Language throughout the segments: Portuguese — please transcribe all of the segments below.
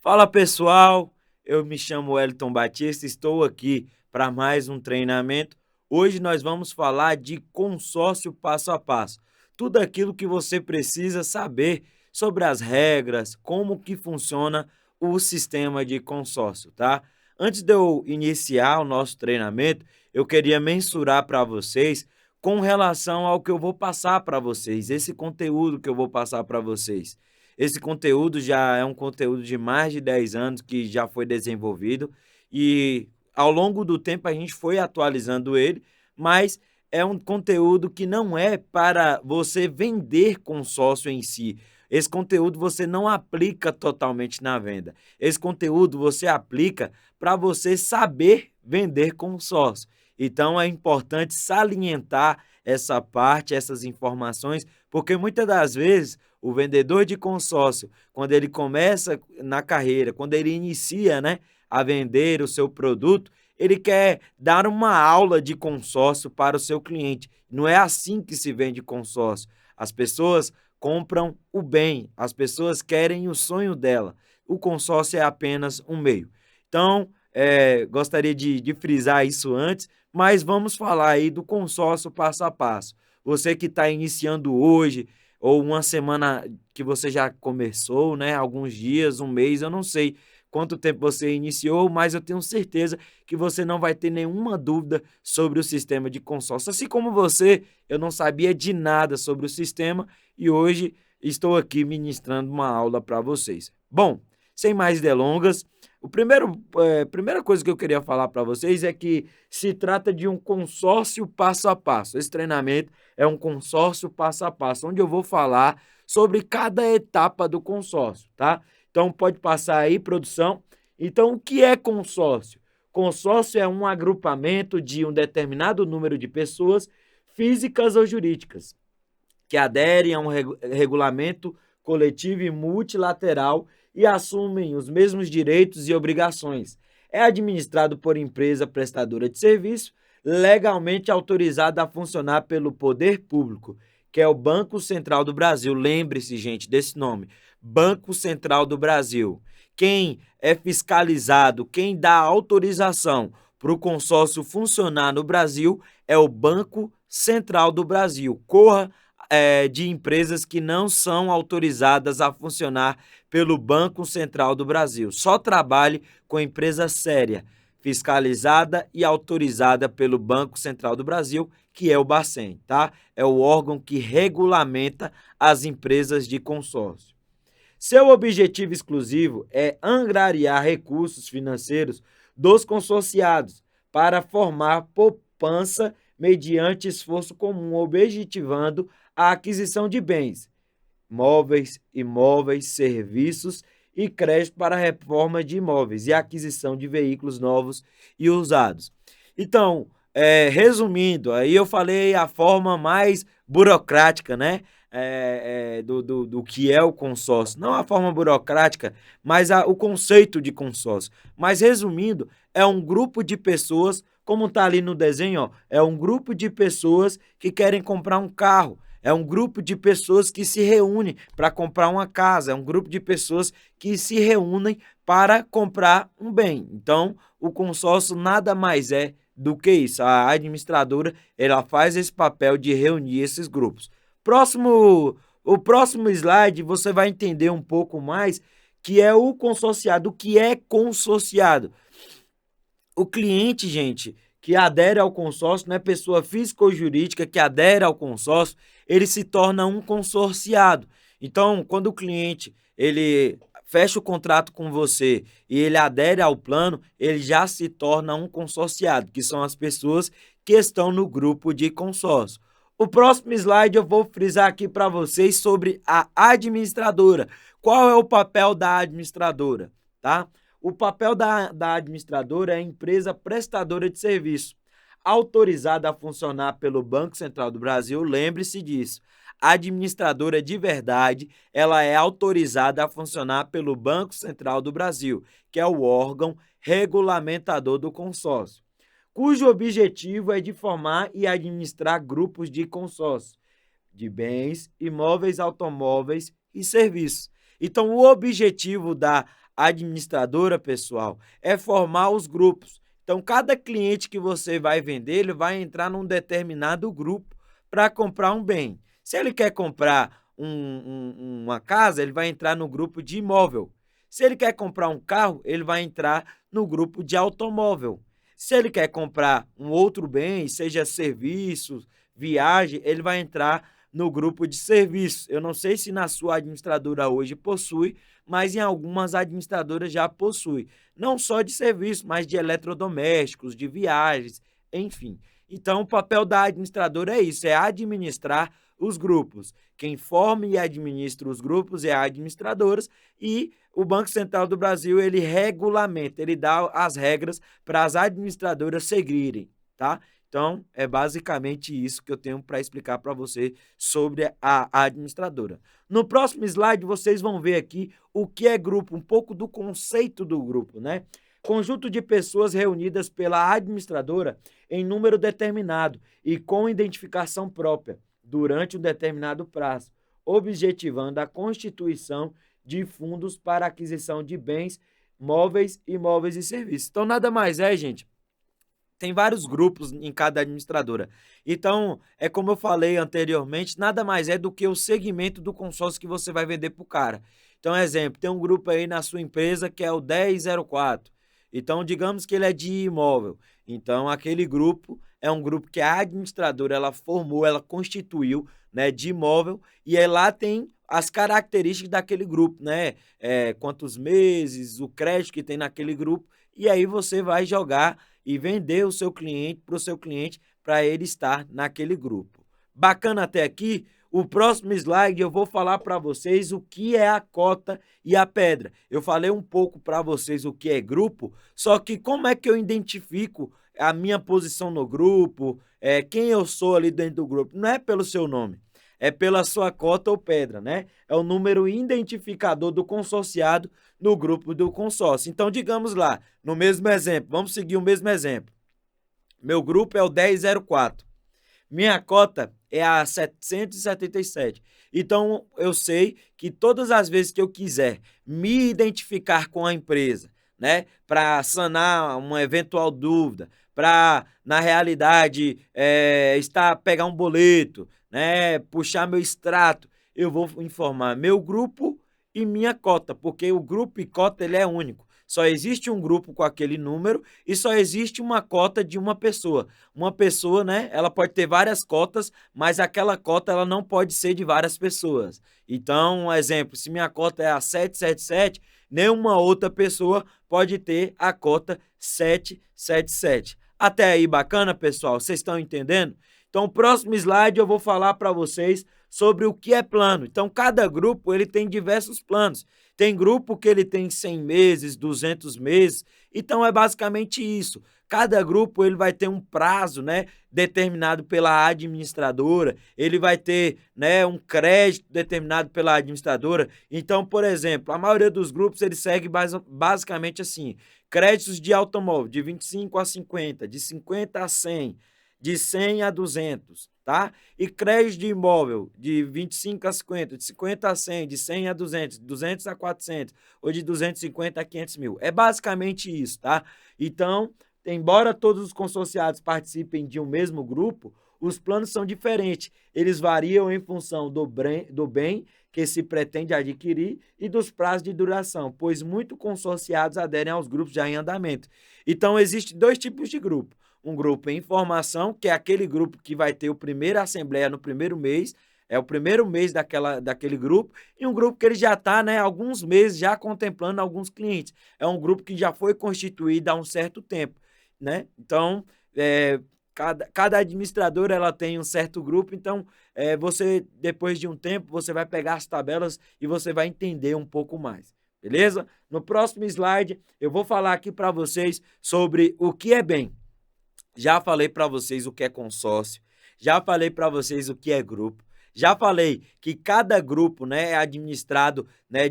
Fala pessoal, eu me chamo Wellington Batista, estou aqui para mais um treinamento. Hoje nós vamos falar de consórcio passo a passo. Tudo aquilo que você precisa saber sobre as regras, como que funciona o sistema de consórcio, tá? Antes de eu iniciar o nosso treinamento, eu queria mensurar para vocês com relação ao que eu vou passar para vocês, esse conteúdo que eu vou passar para vocês. Esse conteúdo já é um conteúdo de mais de 10 anos que já foi desenvolvido e ao longo do tempo a gente foi atualizando ele, mas é um conteúdo que não é para você vender consórcio em si. Esse conteúdo você não aplica totalmente na venda. Esse conteúdo você aplica para você saber vender consórcio. Então é importante salientar essa parte, essas informações, porque muitas das vezes o vendedor de consórcio, quando ele começa na carreira, quando ele inicia, né, a vender o seu produto, ele quer dar uma aula de consórcio para o seu cliente. Não é assim que se vende consórcio. As pessoas compram o bem, as pessoas querem o sonho dela. O consórcio é apenas um meio. Então, gostaria de frisar isso antes, mas vamos falar aí do consórcio passo a passo. Você que está iniciando hoje, ou uma semana que você já começou, né? Alguns dias, um mês, eu não sei quanto tempo você iniciou, mas eu tenho certeza que você não vai ter nenhuma dúvida sobre o sistema de consórcio. Assim como você, eu não sabia de nada sobre o sistema e hoje estou aqui ministrando uma aula para vocês. Bom, sem mais delongas, primeira coisa que eu queria falar para vocês é que se trata de um consórcio passo a passo. Esse treinamento é um consórcio passo a passo, onde eu vou falar sobre cada etapa do consórcio, tá? Então, pode passar aí, produção. Então, o que é consórcio? Consórcio é um agrupamento de um determinado número de pessoas, físicas ou jurídicas, que aderem a um regulamento coletivo e multilateral e assumem os mesmos direitos e obrigações. É administrado por empresa prestadora de serviço, legalmente autorizada a funcionar pelo poder público, que é o Banco Central do Brasil. Lembre-se, gente, desse nome. Banco Central do Brasil. Quem é fiscalizado, quem dá autorização para o consórcio funcionar no Brasil é o Banco Central do Brasil. Corra de empresas que não são autorizadas a funcionar pelo Banco Central do Brasil. Só trabalhe com empresa séria, fiscalizada e autorizada pelo Banco Central do Brasil, que é o Bacen, tá? É o órgão que regulamenta as empresas de consórcio. Seu objetivo exclusivo é angariar recursos financeiros dos consorciados para formar poupança mediante esforço comum, objetivando a aquisição de bens, móveis, imóveis, serviços e crédito para a reforma de imóveis e aquisição de veículos novos e usados. Então, resumindo, aí eu falei a forma mais burocrática, né? Do que é o consórcio. Não a forma burocrática, mas o conceito de consórcio. Mas resumindo, é um grupo de pessoas, como está ali no desenho, ó, é um grupo de pessoas que querem comprar um carro. É um grupo de pessoas que se reúnem para comprar uma casa, é um grupo de pessoas que se reúnem para comprar um bem. Então, o consórcio nada mais é do que isso. A administradora, ela faz esse papel de reunir esses grupos. O próximo slide você vai entender um pouco mais que é o consorciado. O que é consorciado? O cliente, gente, que adere ao consórcio, não é pessoa física ou jurídica que adere ao consórcio, ele se torna um consorciado. Então, quando o cliente ele fecha o contrato com você e ele adere ao plano, ele já se torna um consorciado, que são as pessoas que estão no grupo de consórcio. O próximo slide eu vou frisar aqui para vocês sobre a administradora. Qual é o papel da administradora, tá? O papel da administradora é a empresa prestadora de serviço, autorizada a funcionar pelo Banco Central do Brasil, lembre-se disso. A administradora de verdade, ela é autorizada a funcionar pelo Banco Central do Brasil, que é o órgão regulamentador do consórcio, cujo objetivo é de formar e administrar grupos de consórcio de bens, imóveis, automóveis e serviços. Então, o objetivo da administradora, pessoal, é formar os grupos. Então, cada cliente que você vai vender, ele vai entrar num determinado grupo para comprar um bem. Se ele quer comprar uma casa, ele vai entrar no grupo de imóvel. Se ele quer comprar um carro, ele vai entrar no grupo de automóvel. Se ele quer comprar um outro bem, seja serviços, viagem, ele vai entrar no grupo de serviços. Eu não sei se na sua administradora hoje possui, mas em algumas administradoras já possui. Não só de serviço, mas de eletrodomésticos, de viagens, enfim. Então, o papel da administradora é isso, é administrar os grupos. Quem forma e administra os grupos é a administradora e o Banco Central do Brasil, ele regulamenta, ele dá as regras para as administradoras seguirem, tá? Então, é basicamente isso que eu tenho para explicar para você sobre a administradora. No próximo slide, vocês vão ver aqui o que é grupo, um pouco do conceito do grupo, né? Conjunto de pessoas reunidas pela administradora em número determinado e com identificação própria durante um determinado prazo, objetivando a constituição de fundos para aquisição de bens, móveis, imóveis e serviços. Então, nada mais é, gente, tem vários grupos em cada administradora. Então, é como eu falei anteriormente, nada mais é do que o segmento do consórcio que você vai vender para o cara. Então, exemplo, tem um grupo aí na sua empresa que é o 1004. Então, digamos que ele é de imóvel. Então, aquele grupo é um grupo que a administradora ela formou, ela constituiu, né, de imóvel, e aí lá tem as características daquele grupo, né? Quantos meses, o crédito que tem naquele grupo, e aí você vai jogar e vender o seu cliente para o seu cliente para ele estar naquele grupo. Bacana até aqui? O próximo slide eu vou falar para vocês o que é a cota e a pedra. Eu falei um pouco para vocês o que é grupo, só que como é que eu identifico a minha posição no grupo, quem eu sou ali dentro do grupo? Não é pelo seu nome, é pela sua cota ou pedra, né? É o número identificador do consorciado no grupo do consórcio. Então, digamos lá, no mesmo exemplo, vamos seguir o mesmo exemplo. Meu grupo é o 1004. Minha cota é a 777. Então, eu sei que todas as vezes que eu quiser me identificar com a empresa, né, para sanar uma eventual dúvida, para, na realidade, pegar um boleto, né, puxar meu extrato, eu vou informar meu grupo e minha cota, porque o grupo e cota ele é único. Só existe um grupo com aquele número e só existe uma cota de uma pessoa. Uma pessoa, né, ela pode ter várias cotas, mas aquela cota ela não pode ser de várias pessoas. Então, um exemplo, se minha cota é a 777, nenhuma outra pessoa pode ter a cota 777. Até aí, bacana, pessoal? Vocês estão entendendo? Então, o próximo slide eu vou falar para vocês sobre o que é plano. Então, cada grupo ele tem diversos planos. Tem grupo que ele tem 100 meses, 200 meses. Então, é basicamente isso. Cada grupo ele vai ter um prazo, né, determinado pela administradora. Ele vai ter, né, um crédito determinado pela administradora. Então, por exemplo, a maioria dos grupos ele segue basicamente assim. Créditos de automóvel de 25 a 50, de 50 a 100, de 100 a 200, tá? E crédito de imóvel de 25 a 50, de 50 a 100, de 100 a 200, de 200 a 400 ou de 250 a 500 mil. É basicamente isso, tá? Então, embora todos os consorciados participem de um mesmo grupo, os planos são diferentes. Eles variam em função do bem que se pretende adquirir e dos prazos de duração, pois muitos consorciados aderem aos grupos já em andamento. Então, existem dois tipos de grupo. Um grupo em formação, que é aquele grupo que vai ter a primeira assembleia no primeiro mês, é o primeiro mês daquele grupo, e um grupo que ele já está, né, alguns meses já contemplando alguns clientes. É um grupo que já foi constituído há um certo tempo, né? Então, cada administradora ela tem um certo grupo, então você, depois de um tempo, você vai pegar as tabelas e você vai entender um pouco mais, beleza? No próximo slide, eu vou falar aqui para vocês sobre o que é bem. Já falei para vocês o que é consórcio, já falei para vocês o que é grupo, já falei que cada grupo, né, é administrado, né,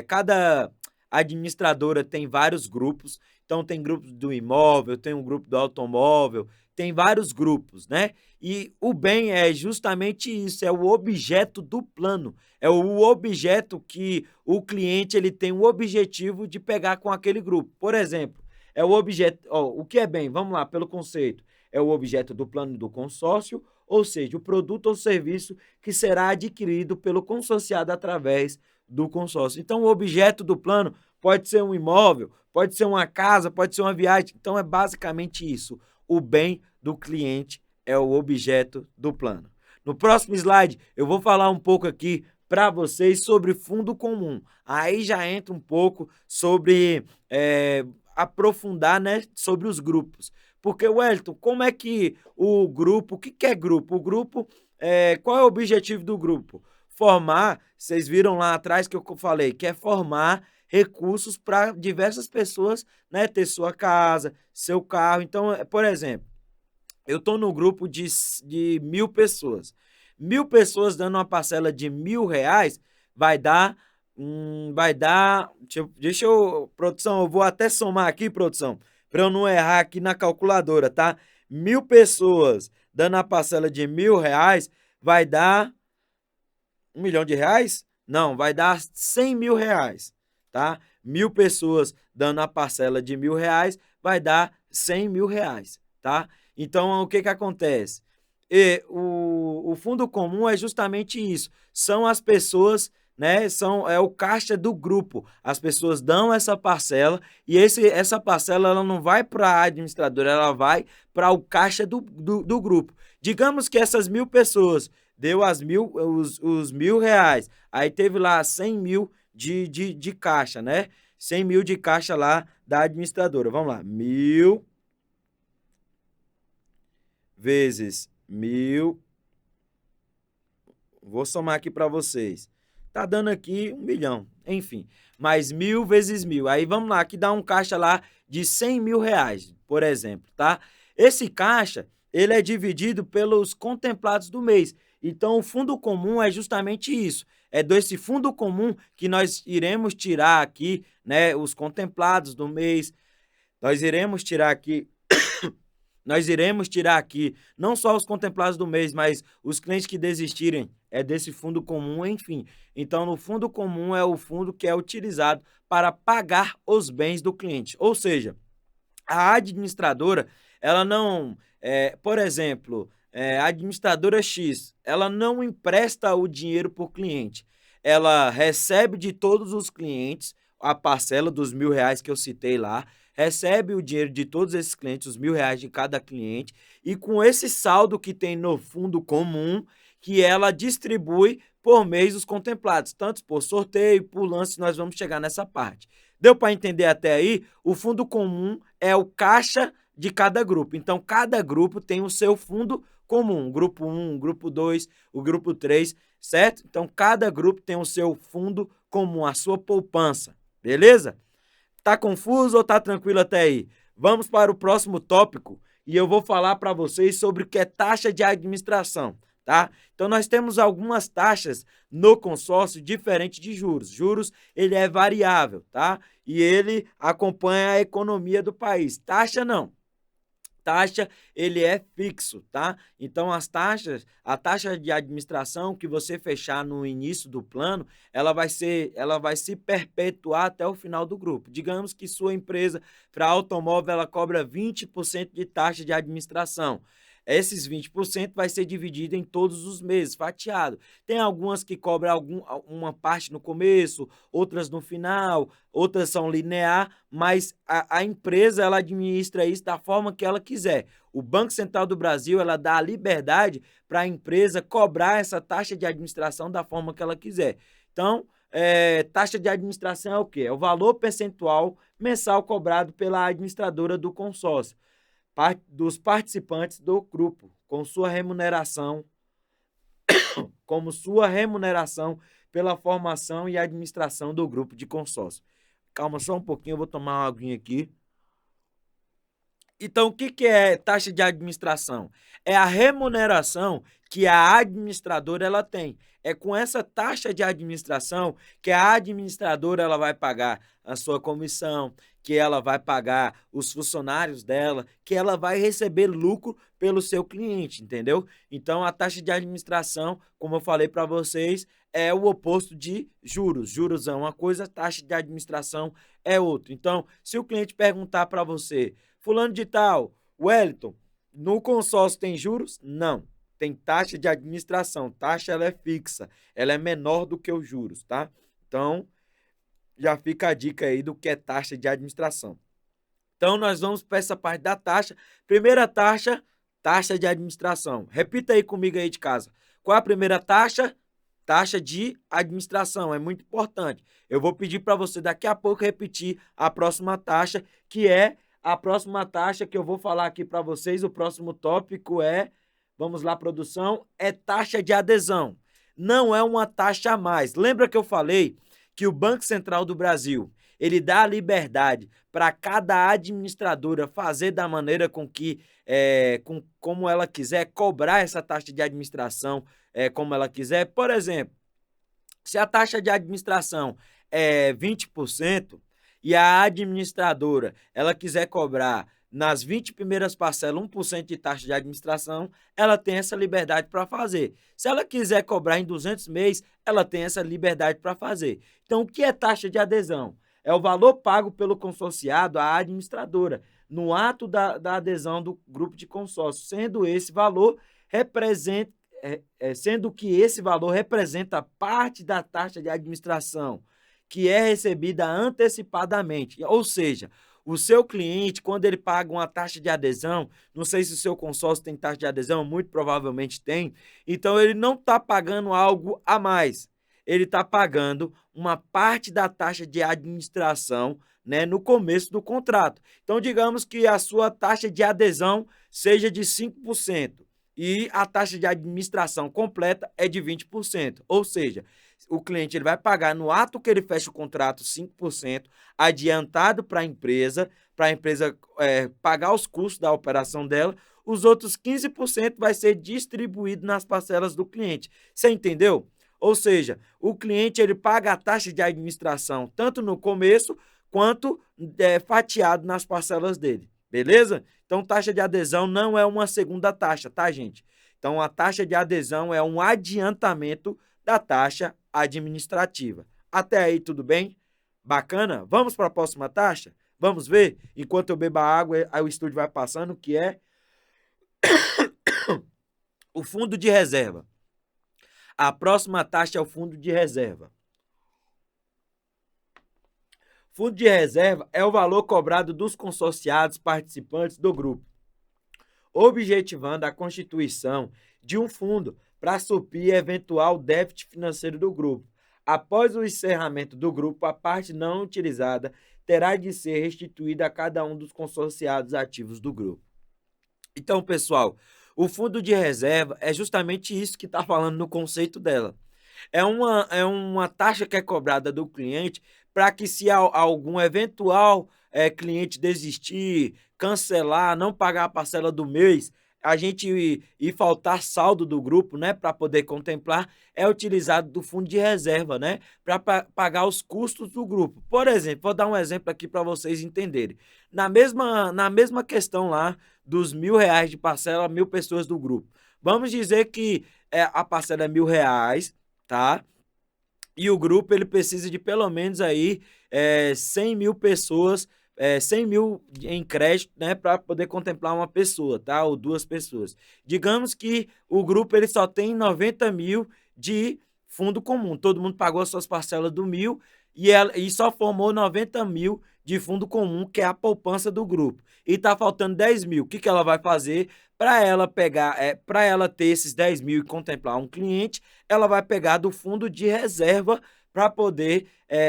cada a administradora tem vários grupos, então tem grupos do imóvel, tem um grupo do automóvel, tem vários grupos, né? E o bem é justamente isso, é o objeto do plano, é o objeto que o cliente ele tem o objetivo de pegar com aquele grupo. Por exemplo, é o objeto, ó, o que é bem? Vamos lá, pelo conceito. É o objeto do plano do consórcio, ou seja, o produto ou serviço que será adquirido pelo consorciado através do consórcio. Então, o objeto do plano pode ser um imóvel, pode ser uma casa, pode ser uma viagem. Então, é basicamente isso. O bem do cliente é o objeto do plano. No próximo slide, eu vou falar um pouco aqui para vocês sobre fundo comum. Aí já entra um pouco sobre aprofundar, né, sobre os grupos. Porque, Wellington, como é que o grupo, o que é grupo? O grupo, qual é o objetivo do grupo? Formar, vocês viram lá atrás que eu falei, que é formar recursos para diversas pessoas, né, ter sua casa, seu carro. Então, por exemplo, eu estou no grupo de 1.000 pessoas. 1.000 pessoas dando uma parcela de R$ 1.000 vai dar, deixa eu, produção, eu vou até somar aqui, produção, para eu não errar aqui na calculadora, tá? 1.000 pessoas dando a parcela de R$ 1.000 vai dar R$ 1 milhão? Não, vai dar R$ 100.000, tá? 1.000 pessoas dando a parcela de R$ 1.000 vai dar R$ 100.000, tá? Então, o que acontece? O fundo comum é justamente isso. São as pessoas, né? É o caixa do grupo. As pessoas dão essa parcela e essa parcela ela não vai para a administradora, ela vai para o caixa do grupo. Digamos que essas 1.000 pessoas deu os R$ 1.000, aí teve lá 100.000 de caixa, né? 100.000 de caixa lá da administradora. Vamos lá, 1.000 vezes 1.000, vou somar aqui para vocês, tá dando aqui 1 milhão, enfim, mais 1.000 vezes 1.000, aí vamos lá, que dá um caixa lá de R$ 100.000, por exemplo, tá? Esse caixa, ele é dividido pelos contemplados do mês, então o fundo comum é justamente isso, é desse fundo comum que nós iremos tirar aqui, né, os contemplados do mês, nós iremos tirar aqui não só os contemplados do mês, mas os clientes que desistirem desse fundo comum, enfim. Então, no fundo comum é o fundo que é utilizado para pagar os bens do cliente. Ou seja, a administradora, ela não, por exemplo, a administradora X, ela não empresta o dinheiro para o cliente. Ela recebe de todos os clientes a parcela dos R$ 1.000 que eu citei lá, recebe o dinheiro de todos esses clientes, os R$ 1.000 de cada cliente, e com esse saldo que tem no fundo comum, que ela distribui por mês os contemplados, tanto por sorteio, por lance, nós vamos chegar nessa parte. Deu para entender até aí? O fundo comum é o caixa de cada grupo. Então, cada grupo tem o seu fundo comum. Grupo 1, grupo 2, o grupo 3, certo? Então, cada grupo tem o seu fundo comum, a sua poupança. Beleza? Tá confuso ou tá tranquilo até aí? Vamos para o próximo tópico e eu vou falar para vocês sobre o que é taxa de administração, tá? Então nós temos algumas taxas no consórcio diferente de juros. Juros, ele é variável, tá? E ele acompanha a economia do país. Taxa não. Taxa, ele é fixo, tá? Então, a taxa de administração que você fechar no início do plano, ela vai se perpetuar até o final do grupo. Digamos que sua empresa para automóvel, ela cobra 20% de taxa de administração. Esses 20% vai ser dividido em todos os meses, fatiado. Tem algumas que cobram uma parte no começo, outras no final, outras são linear, mas a empresa ela administra isso da forma que ela quiser. O Banco Central do Brasil ela dá a liberdade para a empresa cobrar essa taxa de administração da forma que ela quiser. Então, taxa de administração é o quê? É o valor percentual mensal cobrado pela administradora do consórcio, dos participantes do grupo, como sua remuneração pela formação e administração do grupo de consórcio. Calma só um pouquinho, eu vou tomar uma aguinha aqui. Então, o que é taxa de administração? É a remuneração que a administradora ela tem. É com essa taxa de administração que a administradora ela vai pagar a sua comissão, que ela vai pagar os funcionários dela, que ela vai receber lucro pelo seu cliente, entendeu? Então, a taxa de administração, como eu falei para vocês, é o oposto de juros. Juros é uma coisa, taxa de administração é outra. Então, se o cliente perguntar para você, fulano de tal, Wellington, no consórcio tem juros? Não. Tem taxa de administração. Taxa ela é fixa. Ela é menor do que os juros, tá? Então, já fica a dica aí do que é taxa de administração. Então, nós vamos para essa parte da taxa. Primeira taxa, taxa de administração. Repita aí comigo aí de casa. Qual é a primeira taxa? Taxa de administração. É muito importante. Eu vou pedir para você daqui a pouco repetir a próxima taxa, que é a próxima taxa que eu vou falar aqui para vocês. O próximo tópico é, vamos lá, produção, é taxa de adesão. Não é uma taxa a mais. Lembra que eu falei que o Banco Central do Brasil, ele dá a liberdade para cada administradora fazer da maneira com que, como ela quiser, cobrar essa taxa de administração como ela quiser. Por exemplo, se a taxa de administração é 20% e a administradora ela quiser cobrar nas 20 primeiras parcelas 1% de taxa de administração, ela tem essa liberdade para fazer. Se ela quiser cobrar em 200 meses, ela tem essa liberdade para fazer. Então, o que é taxa de adesão? É o valor pago pelo consorciado à administradora no ato da adesão do grupo de consórcio, sendo esse valor sendo que esse valor representa parte da taxa de administração que é recebida antecipadamente. Ou seja, o seu cliente, quando ele paga uma taxa de adesão, não sei se o seu consórcio tem taxa de adesão, muito provavelmente tem, então ele não está pagando algo a mais. Ele está pagando uma parte da taxa de administração, né, no começo do contrato. Então, digamos que a sua taxa de adesão seja de 5% e a taxa de administração completa é de 20%. Ou seja, o cliente ele vai pagar no ato que ele fecha o contrato 5% adiantado para a empresa pagar os custos da operação dela, os outros 15% vai ser distribuído nas parcelas do cliente. Você entendeu? Ou seja, o cliente ele paga a taxa de administração tanto no começo quanto fatiado nas parcelas dele. Beleza? Então, taxa de adesão não é uma segunda taxa, tá, gente? Então, a taxa de adesão é um adiantamento da taxa administrativa. Até aí, tudo bem? Bacana? Vamos para a próxima taxa? Vamos ver? Enquanto eu bebo a água, aí o estúdio vai passando, que é o fundo de reserva. A próxima taxa é o fundo de reserva. Fundo de reserva é o valor cobrado dos consorciados participantes do grupo, objetivando a constituição de um fundo para suprir eventual déficit financeiro do grupo. Após o encerramento do grupo, a parte não utilizada terá de ser restituída a cada um dos consorciados ativos do grupo. Então, pessoal, o fundo de reserva é justamente isso que está falando no conceito dela. É uma taxa que é cobrada do cliente para que, se algum eventual cliente desistir, cancelar, não pagar a parcela do mês, a gente e faltar saldo do grupo, né, para poder contemplar, é utilizado do fundo de reserva, né, para pagar os custos do grupo. Por exemplo, vou dar um exemplo aqui para vocês entenderem. Na mesma questão lá dos R$ 1.000 de parcela, 1.000 pessoas do grupo. Vamos dizer que a parcela é R$ 1.000, tá? E o grupo ele precisa de pelo menos aí 100 mil pessoas, 100 mil em crédito, né, para poder contemplar uma pessoa, tá? Ou duas pessoas. Digamos que o grupo ele só tem 90 mil de fundo comum. Todo mundo pagou as suas parcelas do 1.000 e só formou 90 mil de fundo comum, que é a poupança do grupo. E tá faltando 10 mil. O que ela vai fazer para ela pegar, para ela ter esses 10 mil e contemplar um cliente? Ela vai pegar do fundo de reserva para poder,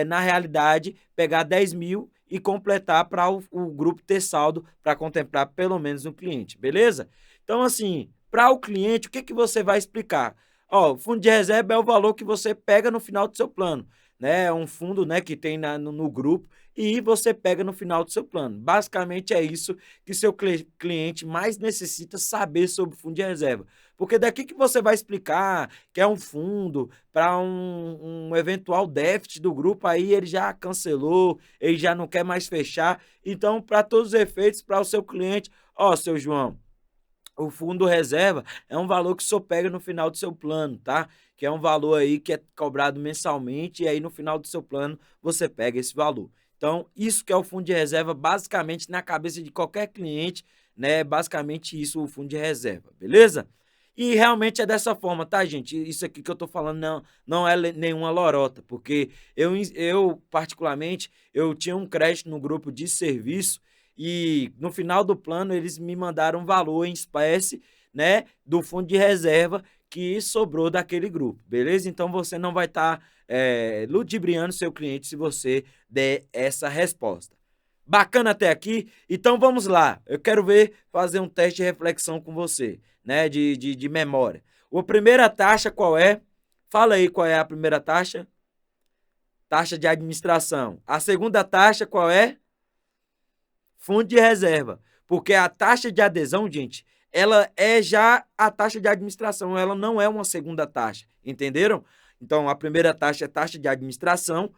na realidade, pegar 10 mil e completar para o grupo ter saldo para contemplar pelo menos um cliente, beleza? Então, assim, para o cliente, o que você vai explicar? Ó, o fundo de reserva é o valor que você pega no final do seu plano. né? É um fundo, né, que tem no grupo e você pega no final do seu plano. Basicamente é isso que seu cliente mais necessita saber sobre o fundo de reserva. Porque daqui que você vai explicar que é um fundo para um eventual déficit do grupo, aí ele já cancelou, ele já não quer mais fechar. Então, para todos os efeitos, para o seu cliente, ó, seu João, o fundo reserva é um valor que o senhor pega no final do seu plano, tá? Que é um valor aí que é cobrado mensalmente e aí no final do seu plano você pega esse valor. Então, isso que é o fundo de reserva, basicamente na cabeça de qualquer cliente, né? Basicamente isso o fundo de reserva, beleza? E realmente é dessa forma, tá, gente? Isso aqui que eu tô falando não é nenhuma lorota, porque eu particularmente, eu tinha um crédito no grupo de serviço e no final do plano eles me mandaram um valor em espécie, né, do fundo de reserva que sobrou daquele grupo, beleza? Então você não vai estar ludibriando seu cliente se você der essa resposta. Bacana até aqui? Então vamos lá. Eu quero ver fazer um teste de reflexão com você, né, de memória. A primeira taxa qual é? Fala aí qual é a primeira taxa? Taxa de administração. A segunda taxa qual é? Fundo de reserva. Porque a taxa de adesão, gente, ela é já a taxa de administração, ela não é uma segunda taxa, entenderam? Então, a primeira taxa é taxa de administração.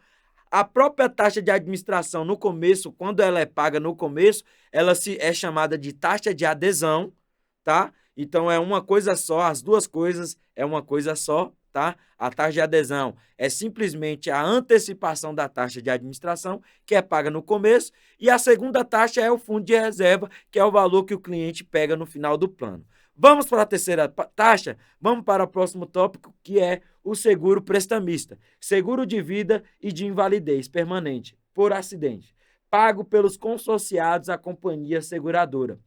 A própria taxa de administração no começo, quando ela é paga no começo, ela é chamada de taxa de adesão, tá? Então é uma coisa só, as duas coisas é uma coisa só, tá? A taxa de adesão é simplesmente a antecipação da taxa de administração, que é paga no começo, e a segunda taxa é o fundo de reserva, que é o valor que o cliente pega no final do plano. Vamos para a terceira taxa? Vamos para o próximo tópico, que é o seguro prestamista. Seguro de vida e de invalidez permanente por acidente, pago pelos consorciados à companhia seguradora,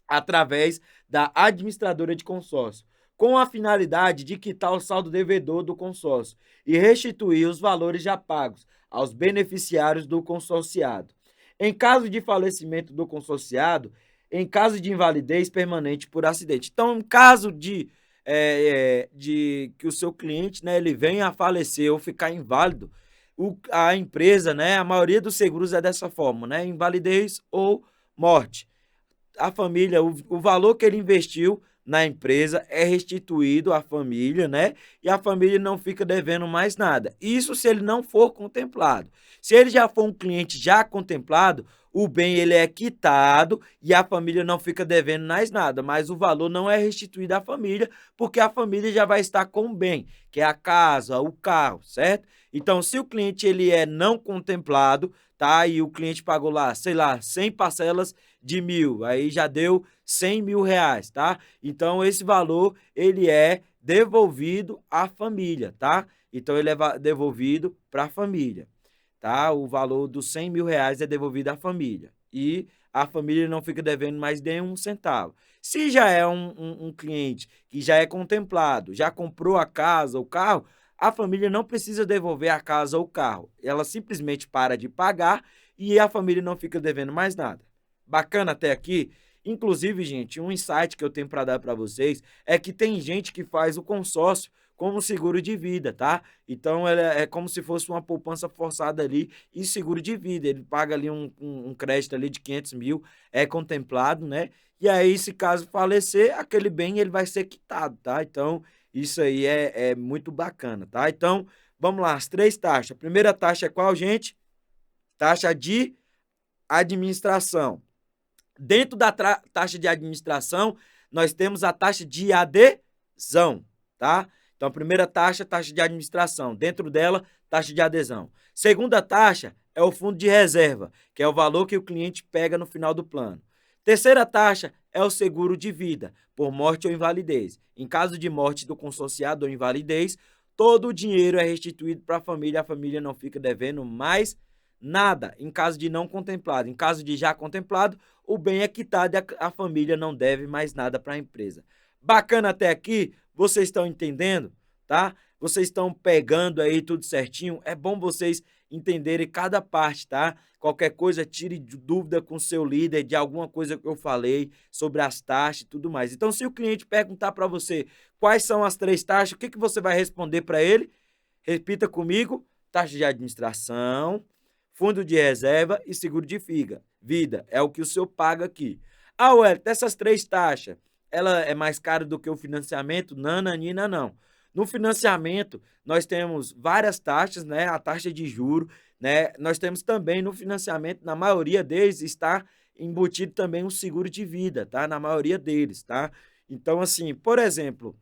através da administradora de consórcio, com a finalidade de quitar o saldo devedor do consórcio e restituir os valores já pagos aos beneficiários do consorciado. Em caso de falecimento do consorciado, em caso de invalidez permanente por acidente. Então, em caso de que o seu cliente, né, ele venha a falecer ou ficar inválido, a empresa, né, a maioria dos seguros é dessa forma, né, invalidez ou morte. A família, o valor que ele investiu na empresa é restituído à família, né? E a família não fica devendo mais nada. Isso se ele não for contemplado. Se ele já for um cliente já contemplado, o bem ele é quitado e a família não fica devendo mais nada, mas o valor não é restituído à família, porque a família já vai estar com o bem, que é a casa, o carro, certo? Então, se o cliente ele é não contemplado, tá? E o cliente pagou lá, sei lá, 100 parcelas de 1.000, aí já deu 100 mil reais, tá? Então, esse valor, ele é devolvido à família, tá? Então, ele é devolvido para a família, tá? O valor dos 100 mil reais é devolvido à família e a família não fica devendo mais nenhum centavo. Se já é um cliente que já é contemplado, já comprou a casa, o carro, a família não precisa devolver a casa ou o carro. Ela simplesmente para de pagar e a família não fica devendo mais nada. Bacana até aqui? Inclusive, gente, um insight que eu tenho para dar para vocês é que tem gente que faz o consórcio como seguro de vida, tá? Então, é como se fosse uma poupança forçada ali e seguro de vida. Ele paga ali um crédito ali de 500 mil, é contemplado, né? E aí, se caso falecer, aquele bem ele vai ser quitado, tá? Então, isso aí é muito bacana, tá? Então, vamos lá, as três taxas. A primeira taxa é qual, gente? Taxa de administração. Dentro da taxa de administração, nós temos a taxa de adesão, tá? Então, a primeira taxa, taxa de administração. Dentro dela, taxa de adesão. Segunda taxa é o fundo de reserva, que é o valor que o cliente pega no final do plano. Terceira taxa é o seguro de vida, por morte ou invalidez. Em caso de morte do consorciado ou invalidez, todo o dinheiro é restituído para a família não fica devendo mais nada. Em caso de não contemplado, em caso de já contemplado, o bem é quitado e a família não deve mais nada para a empresa. Bacana até aqui? Vocês estão entendendo, tá? Vocês estão pegando aí tudo certinho? É bom vocês entenderem cada parte, tá? Qualquer coisa, tire dúvida com o seu líder de alguma coisa que eu falei sobre as taxas e tudo mais. Então, se o cliente perguntar para você quais são as três taxas, o que você vai responder para ele? Repita comigo. taxa de administração, fundo de reserva e seguro de vida. É o que o senhor paga aqui. Ah, Wellington, essas 3 taxas, ela é mais cara do que o financiamento? Nananina, não. No financiamento, nós temos várias taxas, né? A taxa de juro, né? Nós temos também no financiamento, na maioria deles, está embutido também um seguro de vida, tá? Na maioria deles, tá? Então, assim, por exemplo,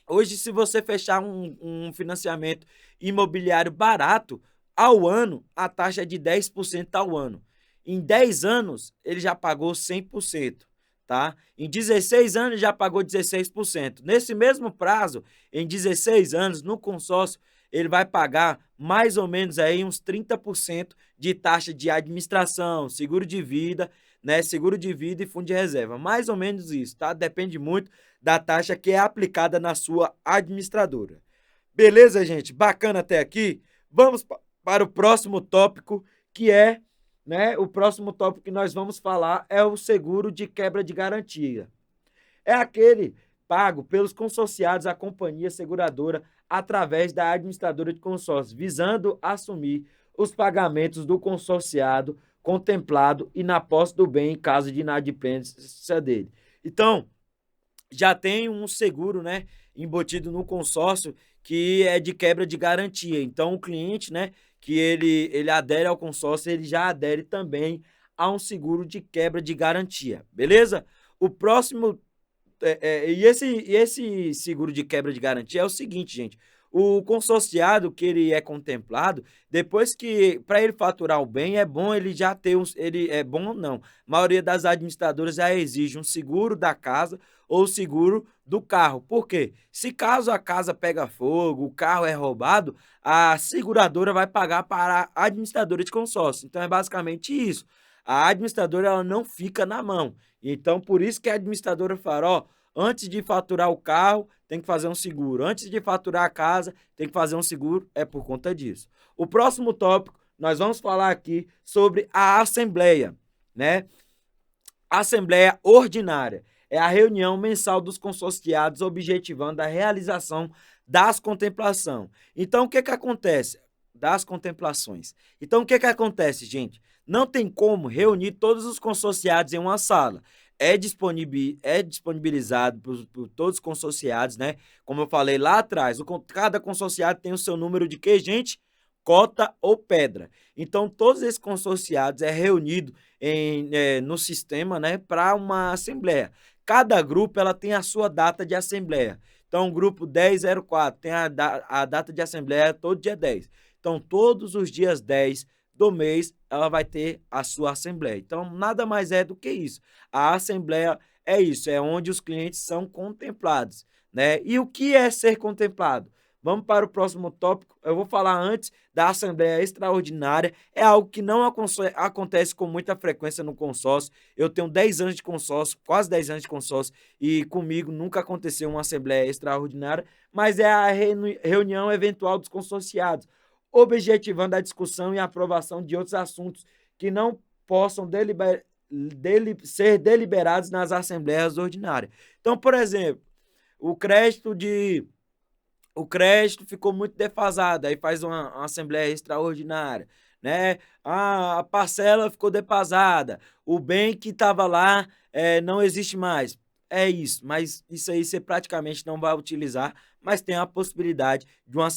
hoje, se você fechar um financiamento imobiliário barato, ao ano, a taxa é de 10% ao ano. Em 10 anos, ele já pagou 100%, tá? Em 16 anos, já pagou 16%. Nesse mesmo prazo, em 16 anos, no consórcio, ele vai pagar mais ou menos aí uns 30% de taxa de administração, seguro de vida, né? Seguro de vida e fundo de reserva. Mais ou menos isso, tá? Depende muito da taxa que é aplicada na sua administradora. Beleza, gente? Bacana até aqui? Vamos para o próximo tópico, que é, né, o próximo tópico que nós vamos falar é o seguro de quebra de garantia. É aquele pago pelos consorciados à companhia seguradora através da administradora de consórcio, visando assumir os pagamentos do consorciado contemplado e na posse do bem em caso de inadimplência dele. Então, já tem um seguro, né, embutido no consórcio que é de quebra de garantia. Então, o cliente, né, que ele adere ao consórcio, ele já adere também a um seguro de quebra de garantia, beleza? O próximo esse seguro de quebra de garantia é o seguinte, gente. O consorciado que ele é contemplado, depois que, para ele faturar o bem, é bom ele já ter ele é bom não. A maioria das administradoras já exige um seguro da casa ou seguro do carro. Por quê? Se caso a casa pega fogo, o carro é roubado, a seguradora vai pagar para a administradora de consórcio. Então é basicamente isso. A administradora ela não fica na mão. Então, por isso que a administradora fala, ó, antes de faturar o carro, tem que fazer um seguro. Antes de faturar a casa, tem que fazer um seguro. É por conta disso. O próximo tópico, nós vamos falar aqui sobre a assembleia, né? Assembleia ordinária é a reunião mensal dos consorciados objetivando a realização das contemplações. Então, o que que acontece? Das contemplações. Então, o que que acontece, gente? Não tem como reunir todos os consorciados em uma sala. É disponibilizado por todos os consorciados, né? Como eu falei lá atrás, cada consorciado tem o seu número de quê, gente? Cota ou pedra. Então, todos esses consorciados é reunido no sistema, né, para uma assembleia. Cada grupo ela tem a sua data de assembleia. Então, o grupo 1004 tem a data de assembleia todo dia 10. Então, todos os dias 10 do mês, ela vai ter a sua assembleia. Então, nada mais é do que isso. A assembleia é isso, é onde os clientes são contemplados, né? E o que é ser contemplado? Vamos para o próximo tópico. Eu vou falar antes da Assembleia Extraordinária. É algo que não acontece com muita frequência no consórcio. Eu tenho 10 anos de consórcio, quase 10 anos de consórcio, e comigo nunca aconteceu uma Assembleia Extraordinária, mas é a reunião eventual dos consorciados, objetivando a discussão e aprovação de outros assuntos que não possam ser deliberados nas assembleias ordinárias. Então, por exemplo, o crédito ficou muito defasado, aí faz uma assembleia extraordinária, né? A parcela ficou defasada, o bem que estava lá não existe mais. É isso, mas isso aí você praticamente não vai utilizar, mas tem a possibilidade de uma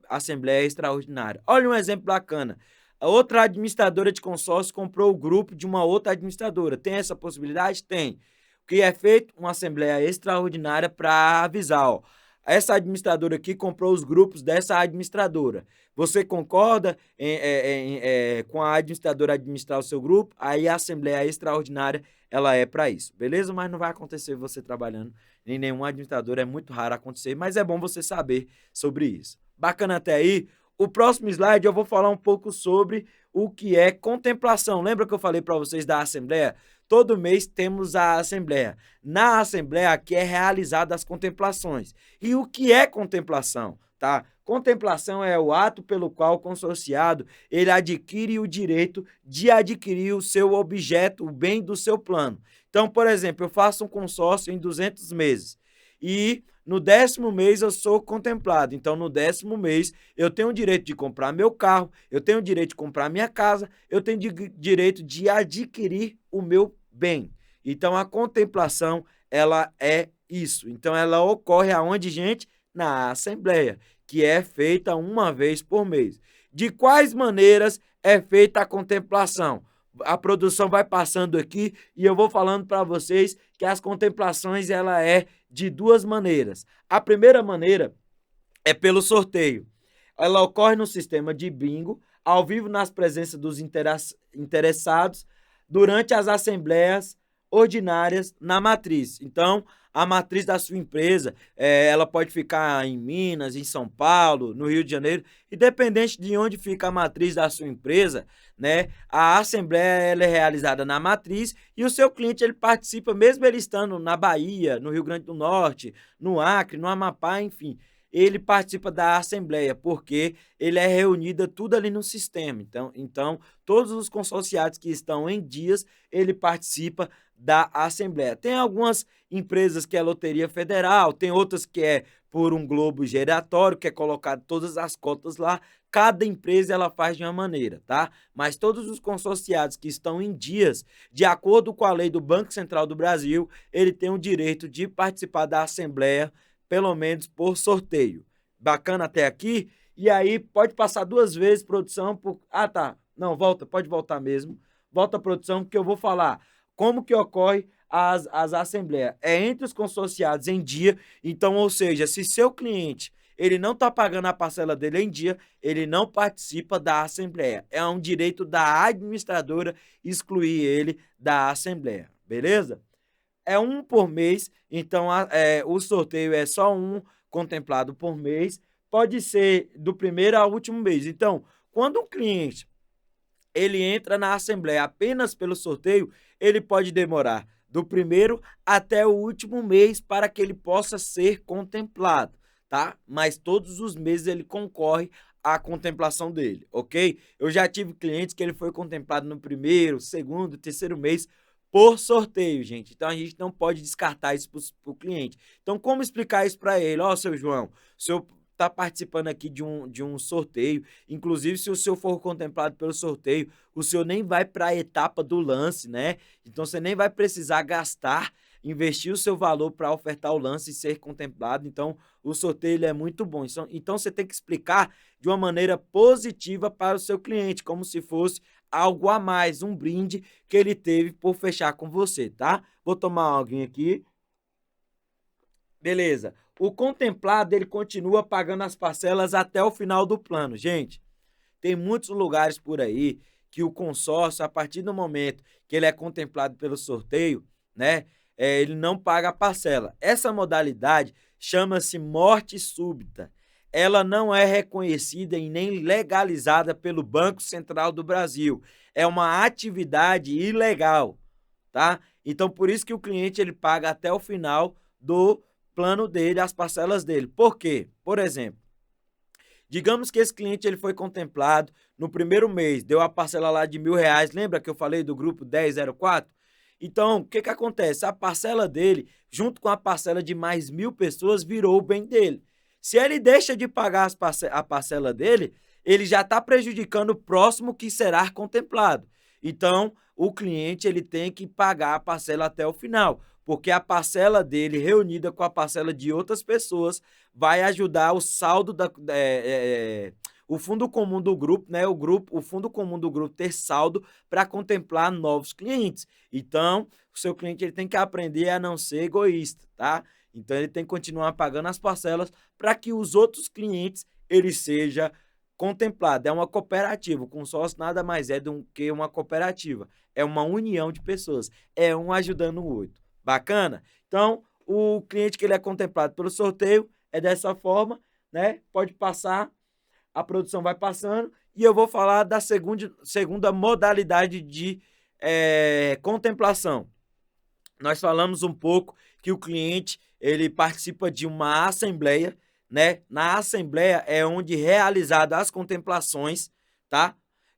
assembleia extraordinária. Olha um exemplo bacana. A outra administradora de consórcio comprou o grupo de uma outra administradora. Tem essa possibilidade? Tem. O que é feito? Uma assembleia extraordinária para avisar, ó. Essa administradora aqui comprou os grupos dessa administradora. Você concorda com a administradora administrar o seu grupo? Aí a Assembleia Extraordinária ela é para isso, beleza? Mas não vai acontecer você trabalhando em nenhum administrador, é muito raro acontecer, mas é bom você saber sobre isso. Bacana até aí? O próximo slide eu vou falar um pouco sobre o que é contemplação. Lembra que eu falei para vocês da Assembleia? Todo mês temos a Assembleia. Na Assembleia aqui é realizada as contemplações. E o que é contemplação? Tá? Contemplação é o ato pelo qual o consorciado ele adquire o direito de adquirir o seu objeto, o bem do seu plano. Então, por exemplo, eu faço um consórcio em 200 meses e No 10º mês eu sou contemplado. Então, no 10º mês, eu tenho o direito de comprar meu carro, eu tenho o direito de comprar minha casa, eu tenho direito de adquirir o meu bem. Então, a contemplação, ela é isso. Então, ela ocorre aonde, gente? Na Assembleia, que é feita uma vez por mês. De quais maneiras é feita a contemplação? A produção vai passando aqui e eu vou falando para vocês que as contemplações ela é de duas maneiras. A primeira maneira é pelo sorteio. Ela ocorre no sistema de bingo, ao vivo nas presenças dos interessados, durante as assembleias ordinárias na matriz. Então, a matriz da sua empresa, ela pode ficar em Minas, em São Paulo, no Rio de Janeiro, independente de onde fica a matriz da sua empresa, né? A assembleia ela é realizada na matriz e o seu cliente ele participa, mesmo ele estando na Bahia, no Rio Grande do Norte, no Acre, no Amapá, enfim. Ele participa da assembleia, porque ele é reunida tudo ali no sistema. Então, todos os consorciados que estão em dias, ele participa da assembleia. Tem algumas empresas que é loteria federal, tem outras que é por um globo giratório, que é colocado todas as cotas lá. Cada empresa ela faz de uma maneira, tá? Mas todos os consorciados que estão em dias, de acordo com a lei do Banco Central do Brasil, ele tem o direito de participar da assembleia pelo menos por sorteio. Bacana até aqui? E aí pode passar duas vezes, produção, por... Ah, tá. Não, volta, pode voltar mesmo. Volta a produção, porque eu vou falar como que ocorre as assembleias. É entre os consorciados em dia, então, ou seja, se seu cliente ele não está pagando a parcela dele em dia, ele não participa da assembleia. É um direito da administradora excluir ele da assembleia, beleza? É um por mês, então o sorteio é só um contemplado por mês, pode ser do primeiro ao último mês. Então, quando o cliente ele entra na assembleia apenas pelo sorteio, ele pode demorar do primeiro até o último mês para que ele possa ser contemplado, tá? Mas todos os meses ele concorre à contemplação dele, ok? Eu já tive clientes que ele foi contemplado no primeiro, segundo, terceiro mês por sorteio, gente. Então a gente não pode descartar isso para o cliente. Então, como explicar isso para ele? Ó, seu João, o senhor está participando aqui de um sorteio. Inclusive, se o senhor for contemplado pelo sorteio, o senhor nem vai para a etapa do lance, né? Então você nem vai precisar gastar, investir o seu valor para ofertar o lance e ser contemplado. Então, o sorteio ele é muito bom. Então, você tem que explicar de uma maneira positiva para o seu cliente, como se fosse algo a mais, um brinde que ele teve por fechar com você, tá? Vou tomar alguém aqui. Beleza. O contemplado, ele continua pagando as parcelas até o final do plano. Gente, tem muitos lugares por aí que o consórcio, a partir do momento que ele é contemplado pelo sorteio, né, ele não paga a parcela. Essa modalidade chama-se morte súbita. Ela não é reconhecida e nem legalizada pelo Banco Central do Brasil. É uma atividade ilegal, tá? Então, por isso que o cliente ele paga até o final do plano dele, as parcelas dele. Por quê? Por exemplo, digamos que esse cliente ele foi contemplado no primeiro mês, deu a parcela lá de R$ 1.000. Lembra que eu falei do grupo 1004? Então, o que que acontece? A parcela dele, junto com a parcela de mais 1.000 pessoas, virou o bem dele. Se ele deixa de pagar a parcela dele, ele já está prejudicando o próximo que será contemplado. Então, o cliente ele tem que pagar a parcela até o final, porque a parcela dele, reunida com a parcela de outras pessoas, vai ajudar o saldo o fundo comum do grupo, né? O fundo comum do grupo ter saldo para contemplar novos clientes. Então, o seu cliente ele tem que aprender a não ser egoísta, tá? Então, ele tem que continuar pagando as parcelas para que os outros clientes ele seja contemplado. É uma cooperativa. O consórcio nada mais é do que uma cooperativa. É uma união de pessoas. É um ajudando o outro. Bacana? Então, o cliente que ele é contemplado pelo sorteio é dessa forma, né? Pode passar, a produção vai passando e eu vou falar da segunda modalidade de contemplação. Nós falamos um pouco que o cliente ele participa de uma assembleia, né? Na assembleia é onde realizadas as contemplações, tá?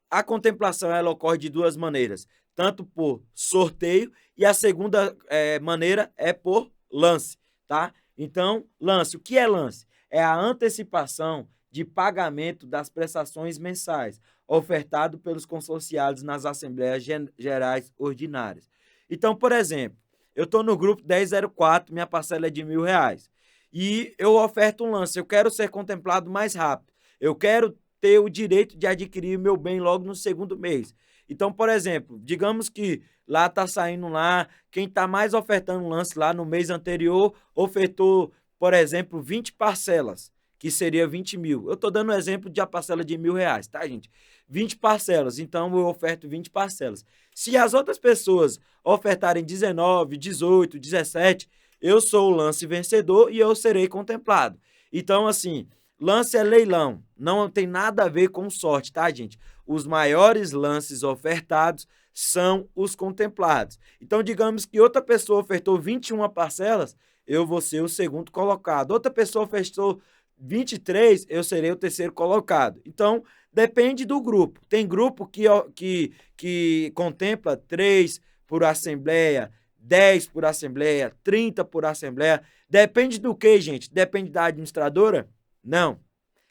A contemplação ela ocorre de duas maneiras, tanto por sorteio e a segunda maneira é por lance, tá? Então, lance, o que é lance? É a antecipação de pagamento das prestações mensais, ofertado pelos consorciados nas Assembleias Gerais Ordinárias. Então, por exemplo, eu estou no grupo 1004, minha parcela é de R$ 1.000, e eu oferto um lance, eu quero ser contemplado mais rápido, eu quero ter o direito de adquirir meu bem logo no segundo mês. Então, por exemplo, digamos que lá está saindo lá, quem está mais ofertando lance lá no mês anterior ofertou, por exemplo, 20 parcelas, que seria 20 mil. Eu estou dando um exemplo de a parcela de R$ 1.000, tá, gente? 20 parcelas, então eu oferto 20 parcelas. Se as outras pessoas ofertarem 19, 18, 17, eu sou o lance vencedor e eu serei contemplado. Então, assim, lance é leilão, não tem nada a ver com sorte, tá, gente? Os maiores lances ofertados são os contemplados. Então, digamos que outra pessoa ofertou 21 parcelas, eu vou ser o segundo colocado. Outra pessoa ofertou 23, eu serei o terceiro colocado. Então, depende do grupo. Tem grupo que contempla 3 por assembleia, 10 por assembleia, 30 por assembleia. Depende do que, gente? Depende da administradora? Não.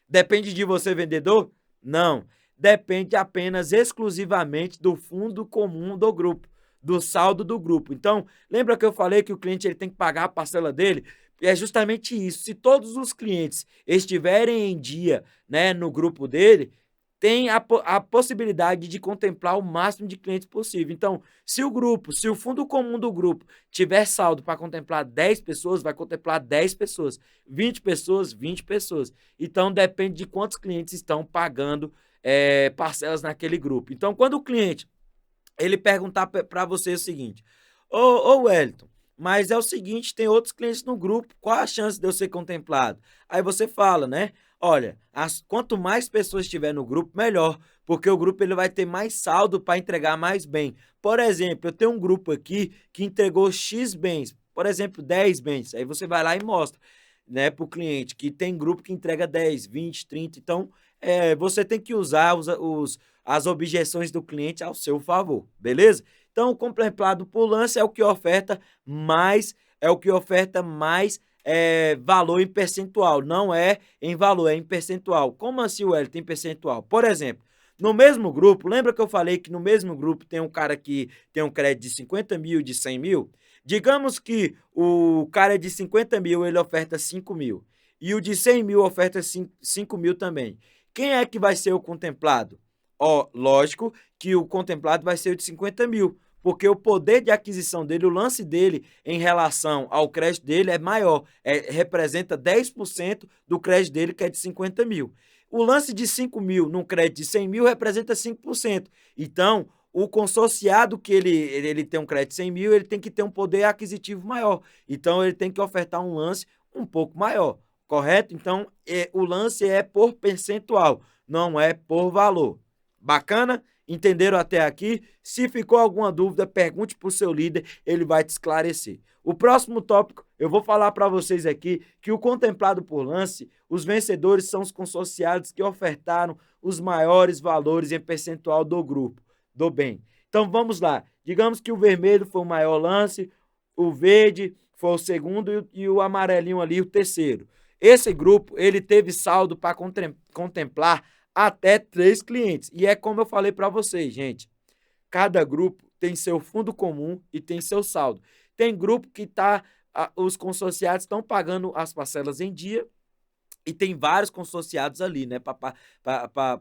Depende de você, vendedor? Não. Depende apenas exclusivamente do fundo comum do grupo, do saldo do grupo. Então, lembra que eu falei que o cliente ele tem que pagar a parcela dele? É justamente isso. Se todos os clientes estiverem em dia, né, no grupo dele, tem a possibilidade de contemplar o máximo de clientes possível. Então, se o fundo comum do grupo tiver saldo para contemplar 10 pessoas, vai contemplar 10 pessoas, 20 pessoas, 20 pessoas. Então, depende de quantos clientes estão pagando parcelas naquele grupo. Então, quando o cliente ele perguntar para você o seguinte: ô Wellington, mas é o seguinte, tem outros clientes no grupo, qual a chance de eu ser contemplado? Aí você fala, né? Olha, quanto mais pessoas estiver no grupo, melhor, porque o grupo ele vai ter mais saldo para entregar mais bem. Por exemplo, eu tenho um grupo aqui que entregou X bens, por exemplo, 10 bens. Aí você vai lá e mostra, né, para o cliente que tem grupo que entrega 10, 20, 30. Então, você tem que usar as objeções do cliente ao seu favor, beleza? Então, o contemplado por lance é o que oferta mais, valor em percentual. Não é em valor, é em percentual. Como assim, Wellington, tem percentual? Por exemplo, no mesmo grupo, lembra que eu falei que no mesmo grupo tem um cara que tem um crédito de 50 mil, de 100 mil? Digamos que o cara de 50 mil, ele oferta 5 mil. E o de 100 mil oferta 5 mil também. Quem é que vai ser o contemplado? Ó, lógico que o contemplado vai ser o de 50 mil, porque o poder de aquisição dele, o lance dele em relação ao crédito dele é maior, representa 10% do crédito dele, que é de 50 mil. O lance de 5 mil num crédito de 100 mil representa 5%. Então, o consorciado que ele tem um crédito de 100 mil, ele tem que ter um poder aquisitivo maior. Então, ele tem que ofertar um lance um pouco maior, correto? Então, o lance é por percentual, não é por valor. Bacana? Entenderam até aqui? Se ficou alguma dúvida, pergunte para o seu líder, ele vai te esclarecer. O próximo tópico, eu vou falar para vocês aqui que o contemplado por lance, os vencedores são os consorciados que ofertaram os maiores valores em percentual do grupo, do bem. Então vamos lá. Digamos que o vermelho foi o maior lance, o verde foi o segundo e o amarelinho ali o terceiro. Esse grupo, ele teve saldo para contemplar até 3 clientes. E é como eu falei para vocês, gente. Cada grupo tem seu fundo comum e tem seu saldo. Tem grupo que os consorciados estão pagando as parcelas em dia e tem vários consorciados ali, né,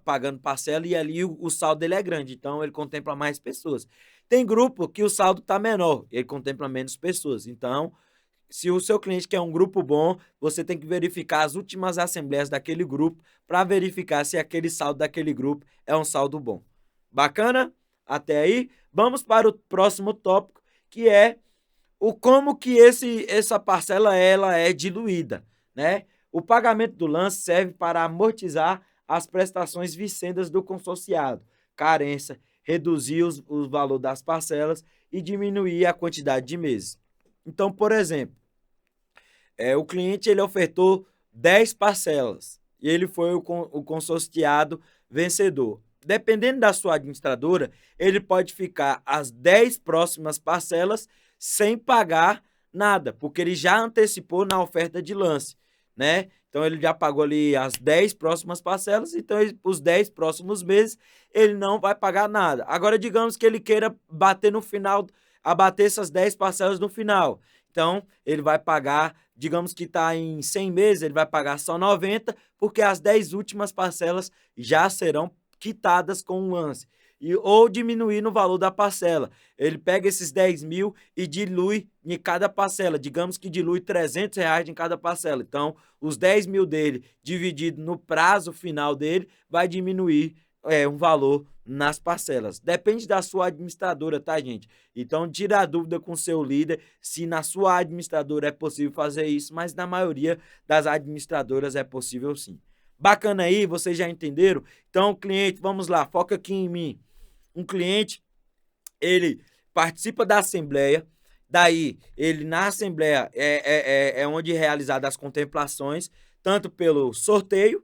pagando parcela e ali o saldo dele é grande, então ele contempla mais pessoas. Tem grupo que o saldo está menor, ele contempla menos pessoas. Então, se o seu cliente quer um grupo bom, você tem que verificar as últimas assembleias daquele grupo para verificar se aquele saldo daquele grupo é um saldo bom. Bacana? Até aí? Vamos para o próximo tópico, que é o como que essa parcela ela é diluída, né? O pagamento do lance serve para amortizar as prestações vincendas do consorciado, carência, reduzir o valor das parcelas e diminuir a quantidade de meses. Então, por exemplo, o cliente ele ofertou 10 parcelas e ele foi o consorciado vencedor. Dependendo da sua administradora, ele pode ficar as 10 próximas parcelas sem pagar nada, porque ele já antecipou na oferta de lance, né? Então ele já pagou ali as 10 próximas parcelas, então os 10 próximos meses ele não vai pagar nada. Agora digamos que ele queira bater no final, abater essas 10 parcelas no final. Então ele vai pagar, digamos que está em 100 meses, ele vai pagar só 90, porque as 10 últimas parcelas já serão quitadas com o lance. Ou diminuir no valor da parcela. Ele pega esses 10 mil e dilui em cada parcela. Digamos que dilui R$ 300 em cada parcela. Então, os 10 mil dele, dividido no prazo final dele, vai diminuir um valor nas parcelas. Depende da sua administradora, tá, gente? Então, tira a dúvida com o seu líder se na sua administradora é possível fazer isso, mas na maioria das administradoras é possível sim. Bacana aí, vocês já entenderam? Então, cliente, vamos lá, foca aqui em mim. Um cliente, ele participa da assembleia, daí ele na assembleia é onde é realizadas as contemplações, tanto pelo sorteio,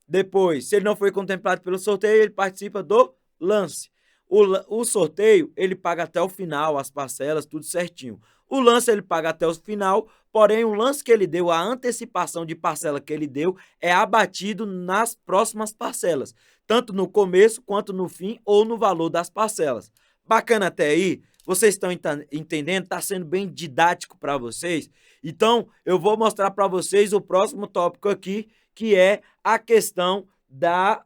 depois, se ele não foi contemplado pelo sorteio, ele participa do lance. O sorteio, ele paga até o final, as parcelas, tudo certinho. O lance ele paga até o final, porém o lance que ele deu, a antecipação de parcela que ele deu, é abatido nas próximas parcelas, tanto no começo quanto no fim ou no valor das parcelas. Bacana até aí? Vocês estão entendendo? Está sendo bem didático para vocês? Então, eu vou mostrar para vocês o próximo tópico aqui, que é a questão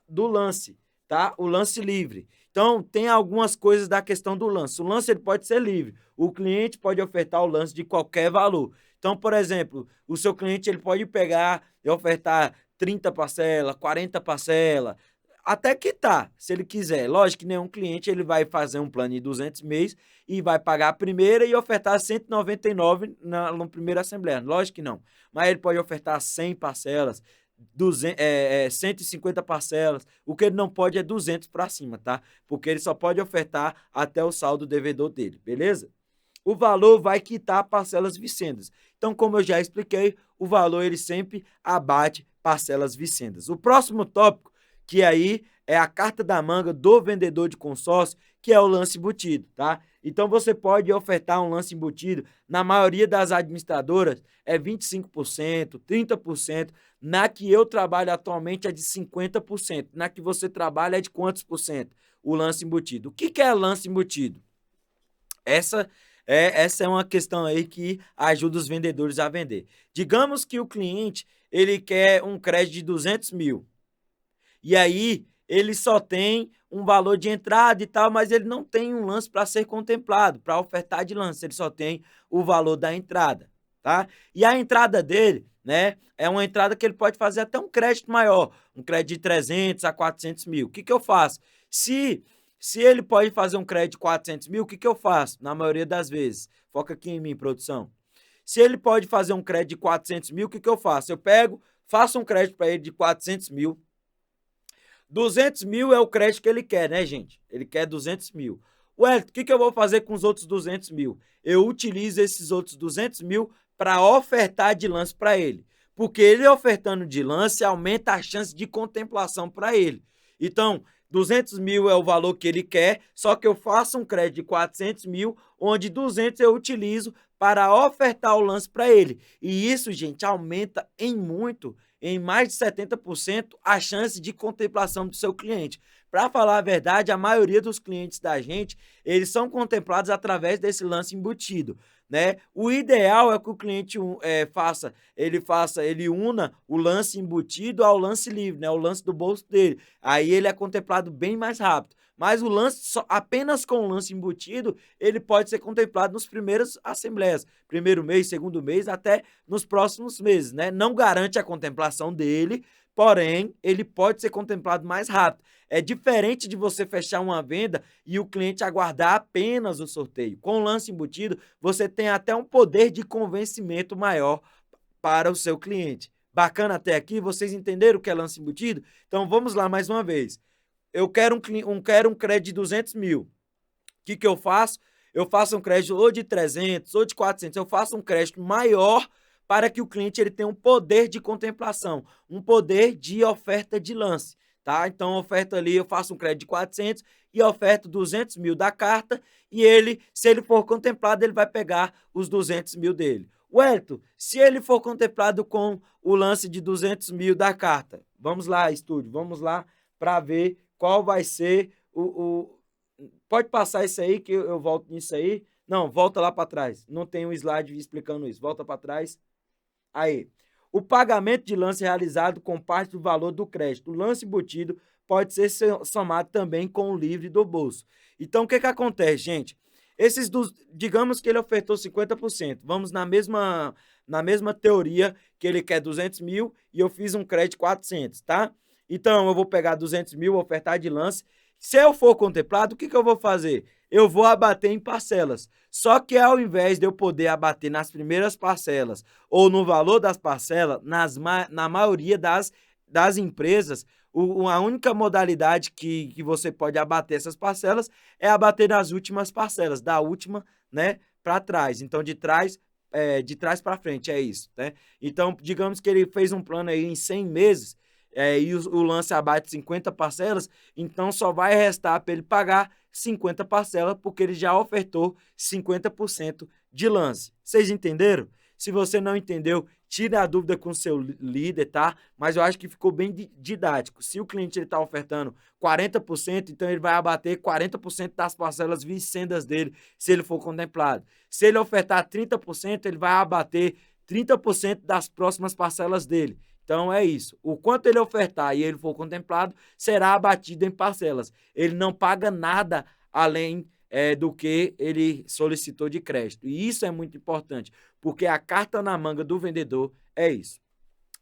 do lance, tá? O lance livre. Então, tem algumas coisas da questão do lance. O lance ele pode ser livre. O cliente pode ofertar o lance de qualquer valor. Então, por exemplo, o seu cliente ele pode pegar e ofertar 30 parcelas, 40 parcelas, até quitar, se ele quiser. Lógico que nenhum cliente ele vai fazer um plano de 200 meses e vai pagar a primeira e ofertar 199 na primeira assembleia. Lógico que não. Mas ele pode ofertar 100 parcelas, 150 parcelas. O que ele não pode é 200 para cima, tá? Porque ele só pode ofertar até o saldo devedor dele, beleza? O valor vai quitar parcelas vicendas. Então, como eu já expliquei, o valor ele sempre abate parcelas vicendas. O próximo tópico, que aí é a carta da manga do vendedor de consórcio, que é o lance embutido, tá? Então, você pode ofertar um lance embutido, na maioria das administradoras é 25%, 30%, na que eu trabalho atualmente é de 50%, na que você trabalha é de quantos por cento? O lance embutido. O que é lance embutido? Essa é uma questão aí que ajuda os vendedores a vender. Digamos que o cliente ele quer um crédito de 200 mil. E aí ele só tem um valor de entrada e tal, mas ele não tem um lance para ser contemplado, para ofertar de lance, ele só tem o valor da entrada, tá? E a entrada dele, né, é uma entrada que ele pode fazer até um crédito maior, um crédito de 300 a 400 mil. O que eu faço? Se ele pode fazer um crédito de 400 mil, o que eu faço? Na maioria das vezes, foca aqui em mim, produção. Se ele pode fazer um crédito de 400 mil, o que eu faço? Eu pego, faço um crédito para ele de 400 mil, 200 mil é o crédito que ele quer, né, gente? Ele quer 200 mil. Ué, o que eu vou fazer com os outros 200 mil? Eu utilizo esses outros 200 mil para ofertar de lance para ele. Porque ele ofertando de lance aumenta a chance de contemplação para ele. Então, 200 mil é o valor que ele quer, só que eu faço um crédito de 400 mil, onde 200 eu utilizo para ofertar o lance para ele. E isso, gente, aumenta em mais de 70%, a chance de contemplação do seu cliente. Para falar a verdade, a maioria dos clientes da gente, eles são contemplados através desse lance embutido, né? O ideal é que o cliente ele una o lance embutido ao lance livre, né? O lance do bolso dele. Aí ele é contemplado bem mais rápido. Mas o lance, apenas com o lance embutido, ele pode ser contemplado nos primeiros assembleias. Primeiro mês, segundo mês, até nos próximos meses, né? Não garante a contemplação dele, porém, ele pode ser contemplado mais rápido. É diferente de você fechar uma venda e o cliente aguardar apenas o sorteio. Com o lance embutido, você tem até um poder de convencimento maior para o seu cliente. Bacana até aqui? Vocês entenderam o que é lance embutido? Então, vamos lá mais uma vez. Eu quero um crédito de 200 mil. O que eu faço? Eu faço um crédito ou de 300 ou de 400. Eu faço um crédito maior para que o cliente ele tenha um poder de contemplação, um poder de oferta de lance, tá? Então, oferta ali, eu faço um crédito de 400 e oferto 200 mil da carta e ele, se ele for contemplado, ele vai pegar os 200 mil dele. Wellington, se ele for contemplado com o lance de 200 mil da carta, vamos lá, estúdio, vamos lá para ver qual vai ser Pode passar isso aí que eu volto nisso aí. Não, volta lá para trás. Não tem um slide explicando isso. Volta para trás. Aí. O pagamento de lance realizado com parte do valor do crédito. O lance embutido pode ser somado também com o livre do bolso. Então, o que acontece, gente? Digamos que ele ofertou 50%. Vamos na mesma teoria que ele quer 200 mil e eu fiz um crédito de 400, tá? Então, eu vou pegar 200 mil, ofertar de lance. Se eu for contemplado, o que eu vou fazer? Eu vou abater em parcelas. Só que ao invés de eu poder abater nas primeiras parcelas ou no valor das parcelas, na maioria das empresas, a única modalidade que você pode abater essas parcelas é abater nas últimas parcelas, da última, né, para trás. Então, de trás para frente, é isso, né? Então, digamos que ele fez um plano aí em 100 meses, e o lance abate 50 parcelas, então só vai restar para ele pagar 50 parcelas, porque ele já ofertou 50% de lance. Vocês entenderam? Se você não entendeu, tire a dúvida com o seu líder, tá? Mas eu acho que ficou bem didático. Se o cliente está ofertando 40%, então ele vai abater 40% das parcelas vincendas dele, se ele for contemplado. Se ele ofertar 30%, ele vai abater 30% das próximas parcelas dele. Então é isso. O quanto ele ofertar e ele for contemplado, será abatido em parcelas. Ele não paga nada além do que ele solicitou de crédito. E isso é muito importante, porque a carta na manga do vendedor é isso.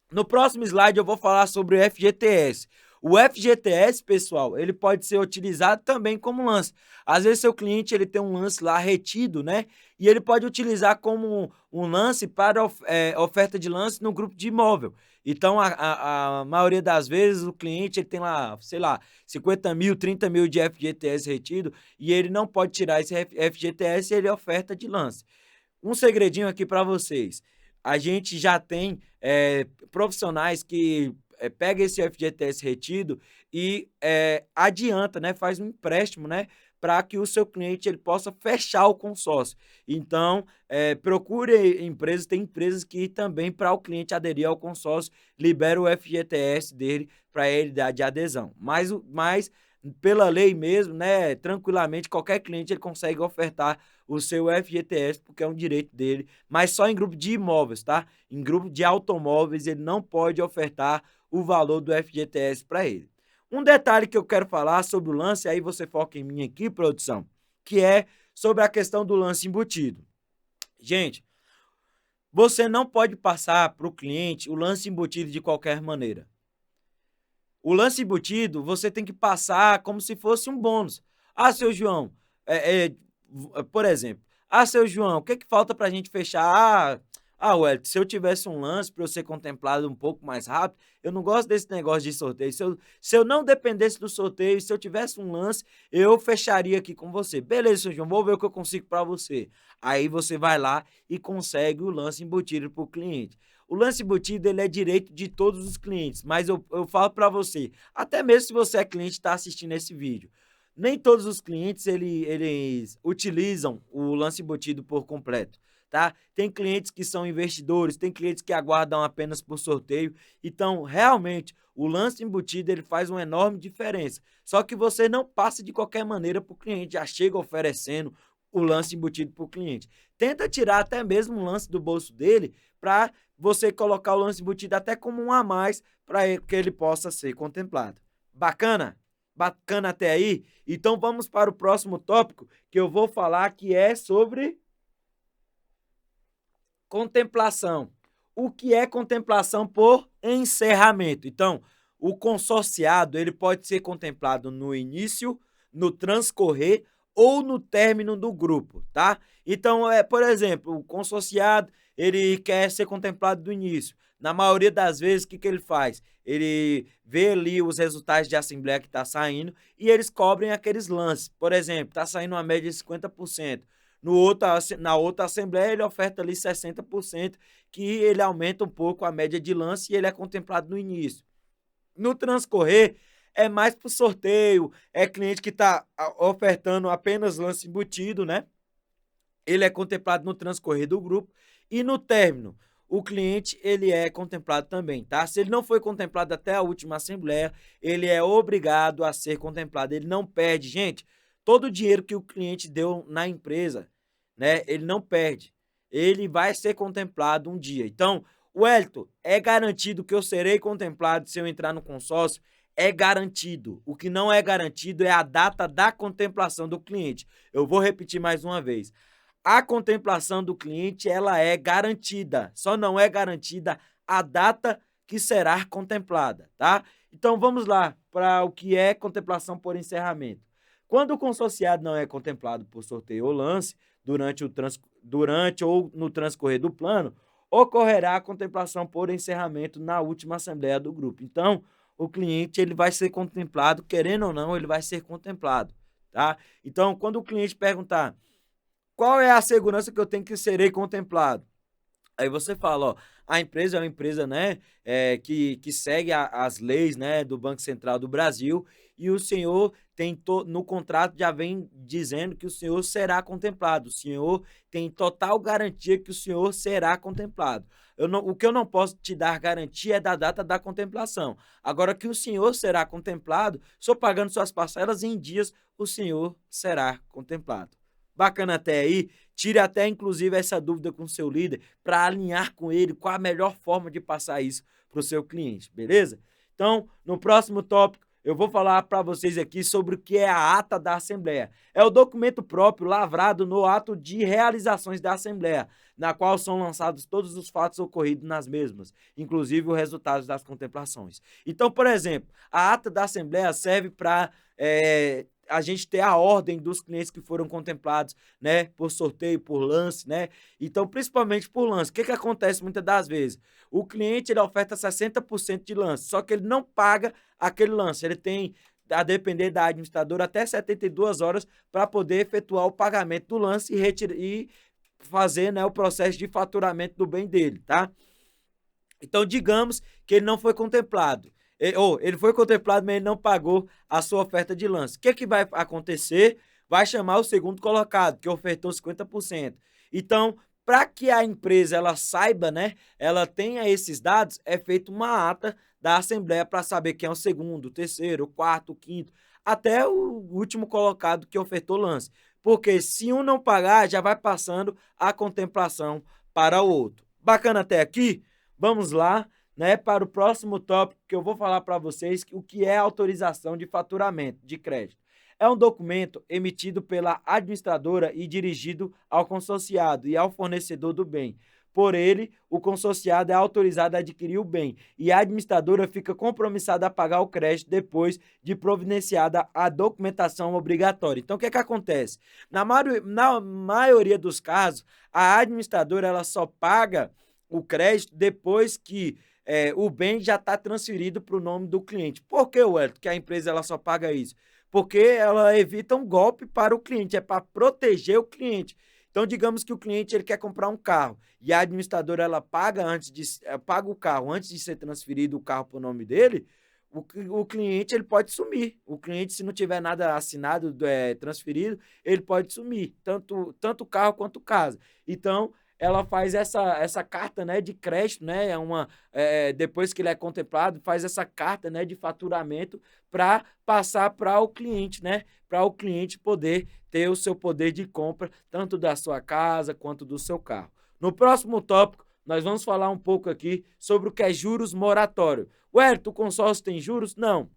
No próximo slide eu vou falar sobre o FGTS. O FGTS, pessoal, ele pode ser utilizado também como lance. Às vezes seu cliente ele tem um lance lá retido, né? E ele pode utilizar como um lance para oferta de lance no grupo de imóvel. Então, a maioria das vezes, o cliente ele tem lá, sei lá, 50 mil, 30 mil de FGTS retido e ele não pode tirar esse FGTS e ele oferta de lance. Um segredinho aqui para vocês. A gente já tem profissionais que pega esse FGTS retido e adianta, né? Faz um empréstimo, né? Para que o seu cliente ele possa fechar o consórcio. Então, procure empresas, tem empresas que também, para o cliente aderir ao consórcio, libera o FGTS dele para ele dar de adesão. Mas pela lei mesmo, né? Tranquilamente, qualquer cliente ele consegue ofertar o seu FGTS, porque é um direito dele, mas só em grupo de imóveis, tá? Em grupo de automóveis, ele não pode ofertar o valor do FGTS para ele. Um detalhe que eu quero falar sobre o lance, aí você foca em mim aqui, produção, que é sobre a questão do lance embutido. Gente, você não pode passar para o cliente o lance embutido de qualquer maneira. O lance embutido, você tem que passar como se fosse um bônus. Ah, seu João, por exemplo, seu João, o que falta para a gente fechar? Wellington, se eu tivesse um lance para eu ser contemplado um pouco mais rápido, eu não gosto desse negócio de sorteio. Se eu não dependesse do sorteio, se eu tivesse um lance, eu fecharia aqui com você. Beleza, seu João, vou ver o que eu consigo para você. Aí você vai lá e consegue o lance embutido para o cliente. O lance embutido ele é direito de todos os clientes, mas eu falo para você, até mesmo se você é cliente e está assistindo esse vídeo, nem todos os clientes eles utilizam o lance embutido por completo. Tá? Tem clientes que são investidores, tem clientes que aguardam apenas por sorteio. Então, realmente, o lance embutido ele faz uma enorme diferença. Só que você não passa de qualquer maneira para o cliente, já chega oferecendo o lance embutido para o cliente. Tenta tirar até mesmo um lance do bolso dele para você colocar o lance embutido até como um a mais para que ele possa ser contemplado. Bacana? Bacana até aí? Então, vamos para o próximo tópico que eu vou falar, que é sobre contemplação. O que é contemplação por encerramento? Então, o consorciado ele pode ser contemplado no início, no transcorrer ou no término do grupo, tá? Então, por exemplo, o consorciado ele quer ser contemplado do início. Na maioria das vezes, o que ele faz? Ele vê ali os resultados de assembleia que está saindo e eles cobrem aqueles lances. Por exemplo, está saindo uma média de 50%. Na outra assembleia, ele oferta ali 60%, que ele aumenta um pouco a média de lance e ele é contemplado no início. No transcorrer, é mais para o sorteio, é cliente que está ofertando apenas lance embutido, né? Ele é contemplado no transcorrer do grupo e no término. O cliente, ele é contemplado também, tá? Se ele não foi contemplado até a última assembleia, ele é obrigado a ser contemplado. Ele não perde, gente, todo o dinheiro que o cliente deu na empresa, né? Ele não perde. Ele vai ser contemplado um dia. Então, Wellington, é garantido que eu serei contemplado se eu entrar no consórcio? É garantido. O que não é garantido é a data da contemplação do cliente. Eu vou repetir mais uma vez. A contemplação do cliente, ela é garantida, só não é garantida a data que será contemplada, tá? Então vamos lá para o que é contemplação por encerramento. Quando o consorciado não é contemplado por sorteio ou lance durante ou no transcorrer do plano, ocorrerá a contemplação por encerramento na última assembleia do grupo. Então, o cliente ele vai ser contemplado, querendo ou não, ele vai ser contemplado, tá? Então, quando o cliente perguntar qual é a segurança que eu tenho que serei contemplado? Aí você fala, ó, a empresa é uma empresa, né, que segue as leis, né, do Banco Central do Brasil e o senhor tem no contrato já vem dizendo que o senhor será contemplado. O senhor tem total garantia que o senhor será contemplado. O que eu não posso te dar garantia é da data da contemplação. Agora que o senhor será contemplado, só pagando suas parcelas em dias, o senhor será contemplado. Bacana até aí, tire até inclusive essa dúvida com o seu líder para alinhar com ele qual a melhor forma de passar isso para o seu cliente, beleza? Então, no próximo tópico, eu vou falar para vocês aqui sobre o que é a ata da Assembleia. É o documento próprio lavrado no ato de realizações da Assembleia, na qual são lançados todos os fatos ocorridos nas mesmas, inclusive os resultados das contemplações. Então, por exemplo, a ata da Assembleia serve para a gente ter a ordem dos clientes que foram contemplados, né, por sorteio, por lance, né? Então, principalmente por lance. O que acontece muitas das vezes? O cliente, ele oferta 60% de lance, só que ele não paga aquele lance. Ele tem, a depender da administradora, até 72 horas para poder efetuar o pagamento do lance e fazer, né, o processo de faturamento do bem dele, tá? Então, digamos que ele não foi contemplado. Ele foi contemplado, mas ele não pagou a sua oferta de lance. O que vai acontecer? Vai chamar o segundo colocado, que ofertou 50%. Então, para que a empresa ela saiba, né, ela tenha esses dados, é feita uma ata da Assembleia para saber quem é o segundo, o terceiro, o quarto, o quinto, até o último colocado que ofertou lance. Porque se um não pagar, já vai passando a contemplação para o outro. Bacana até aqui? Vamos lá, né, para o próximo tópico que eu vou falar para vocês o que é autorização de faturamento de crédito. É um documento emitido pela administradora e dirigido ao consorciado e ao fornecedor do bem. Por ele, o consorciado é autorizado a adquirir o bem e a administradora fica compromissada a pagar o crédito depois de providenciada a documentação obrigatória. Então, o que acontece? Na maioria dos casos, a administradora ela só paga o crédito depois que o bem já está transferido para o nome do cliente. Por que, Wellington, que a empresa ela só paga isso? Porque ela evita um golpe para o cliente, é para proteger o cliente. Então, digamos que o cliente ele quer comprar um carro e a administradora ela paga paga o carro antes de ser transferido o carro para o nome dele, o cliente ele pode sumir. O cliente, se não tiver nada assinado, transferido, ele pode sumir, tanto o carro quanto casa. Então, ela faz essa carta, né, de crédito, né, depois que ele é contemplado, faz essa carta, né, de faturamento para passar para o cliente, né, para o cliente poder ter o seu poder de compra, tanto da sua casa quanto do seu carro. No próximo tópico, nós vamos falar um pouco aqui sobre o que é juros moratório. Wellington, o consórcio tem juros? Não.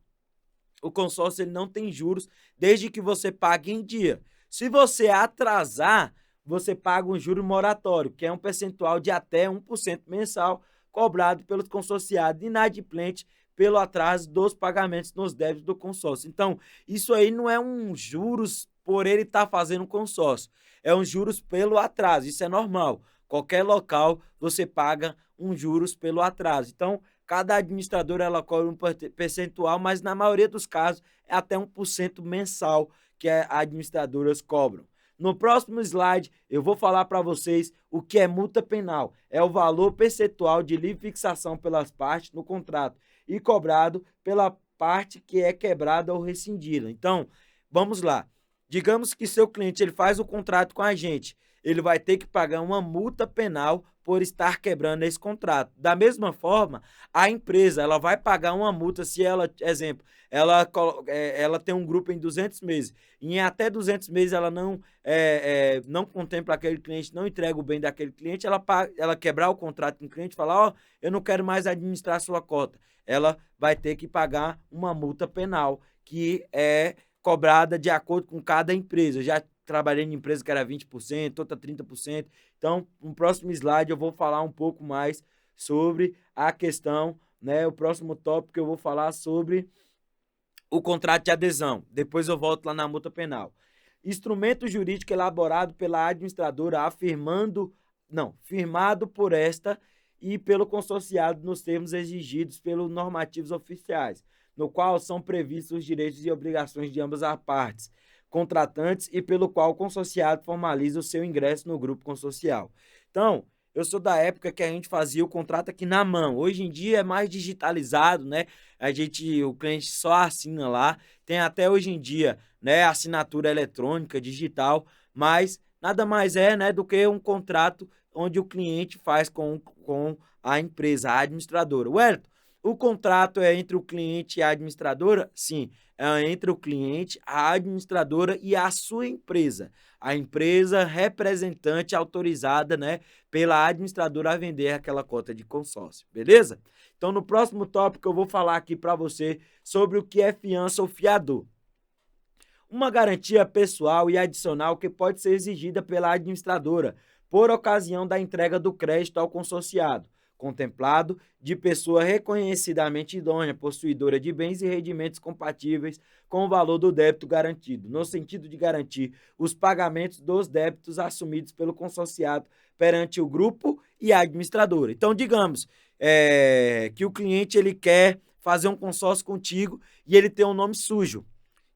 O consórcio ele não tem juros desde que você pague em dia. Se você atrasar, você paga um juro moratório, que é um percentual de até 1% mensal, cobrado pelos consorciados inadimplentes pelo atraso dos pagamentos nos débitos do consórcio. Então, isso aí não é um juros por ele estar fazendo um consórcio, é um juros pelo atraso, isso é normal. Qualquer local você paga um juros pelo atraso. Então, cada administradora ela cobra um percentual, mas na maioria dos casos é até 1% mensal que as administradoras cobram. No próximo slide, eu vou falar para vocês o que é multa penal. É o valor percentual de livre fixação pelas partes no contrato e cobrado parte que é quebrada ou rescindida. Então, vamos lá. Digamos que seu cliente ele faz o contrato com a gente, ele vai ter que pagar uma multa penal por estar quebrando esse contrato. Da mesma forma, a empresa ela vai pagar uma multa se ela, exemplo, ela tem um grupo em 200 meses, e em até 200 meses ela não contempla aquele cliente, não entrega o bem daquele cliente, ela quebrar o contrato com o cliente e falar, ó, eu não quero mais administrar a sua cota. Ela vai ter que pagar uma multa penal, que é cobrada de acordo com cada empresa. Eu já trabalhei em empresa que era 20%, outra 30%. Então, no próximo slide eu vou falar um pouco mais sobre a questão, né? O próximo tópico eu vou falar sobre o contrato de adesão. Depois eu volto lá na multa penal. Instrumento jurídico elaborado pela administradora firmado por esta e pelo consorciado nos termos exigidos pelos normativos oficiais, no qual são previstos os direitos e obrigações de ambas as partes contratantes e pelo qual o consorciado formaliza o seu ingresso no grupo consorcial. Então, eu sou da época que a gente fazia o contrato aqui na mão. Hoje em dia é mais digitalizado, né? O cliente só assina lá. Tem até hoje em dia, né, assinatura eletrônica, digital, mas nada mais é, né, do que um contrato onde o cliente faz com a empresa, a administradora. Wellington, o contrato é entre o cliente e a administradora? Sim, é entre o cliente, a administradora e a sua empresa. A empresa representante autorizada, né, pela administradora a vender aquela cota de consórcio, beleza? Então, no próximo tópico, eu vou falar aqui para você sobre o que é fiança ou fiador. Uma garantia pessoal e adicional que pode ser exigida pela administradora por ocasião da entrega do crédito ao consorciado, contemplado de pessoa reconhecidamente idônea, possuidora de bens e rendimentos compatíveis com o valor do débito garantido, no sentido de garantir os pagamentos dos débitos assumidos pelo consorciado perante o grupo e a administradora. Então, digamos que o cliente ele quer fazer um consórcio contigo e ele tem um nome sujo. O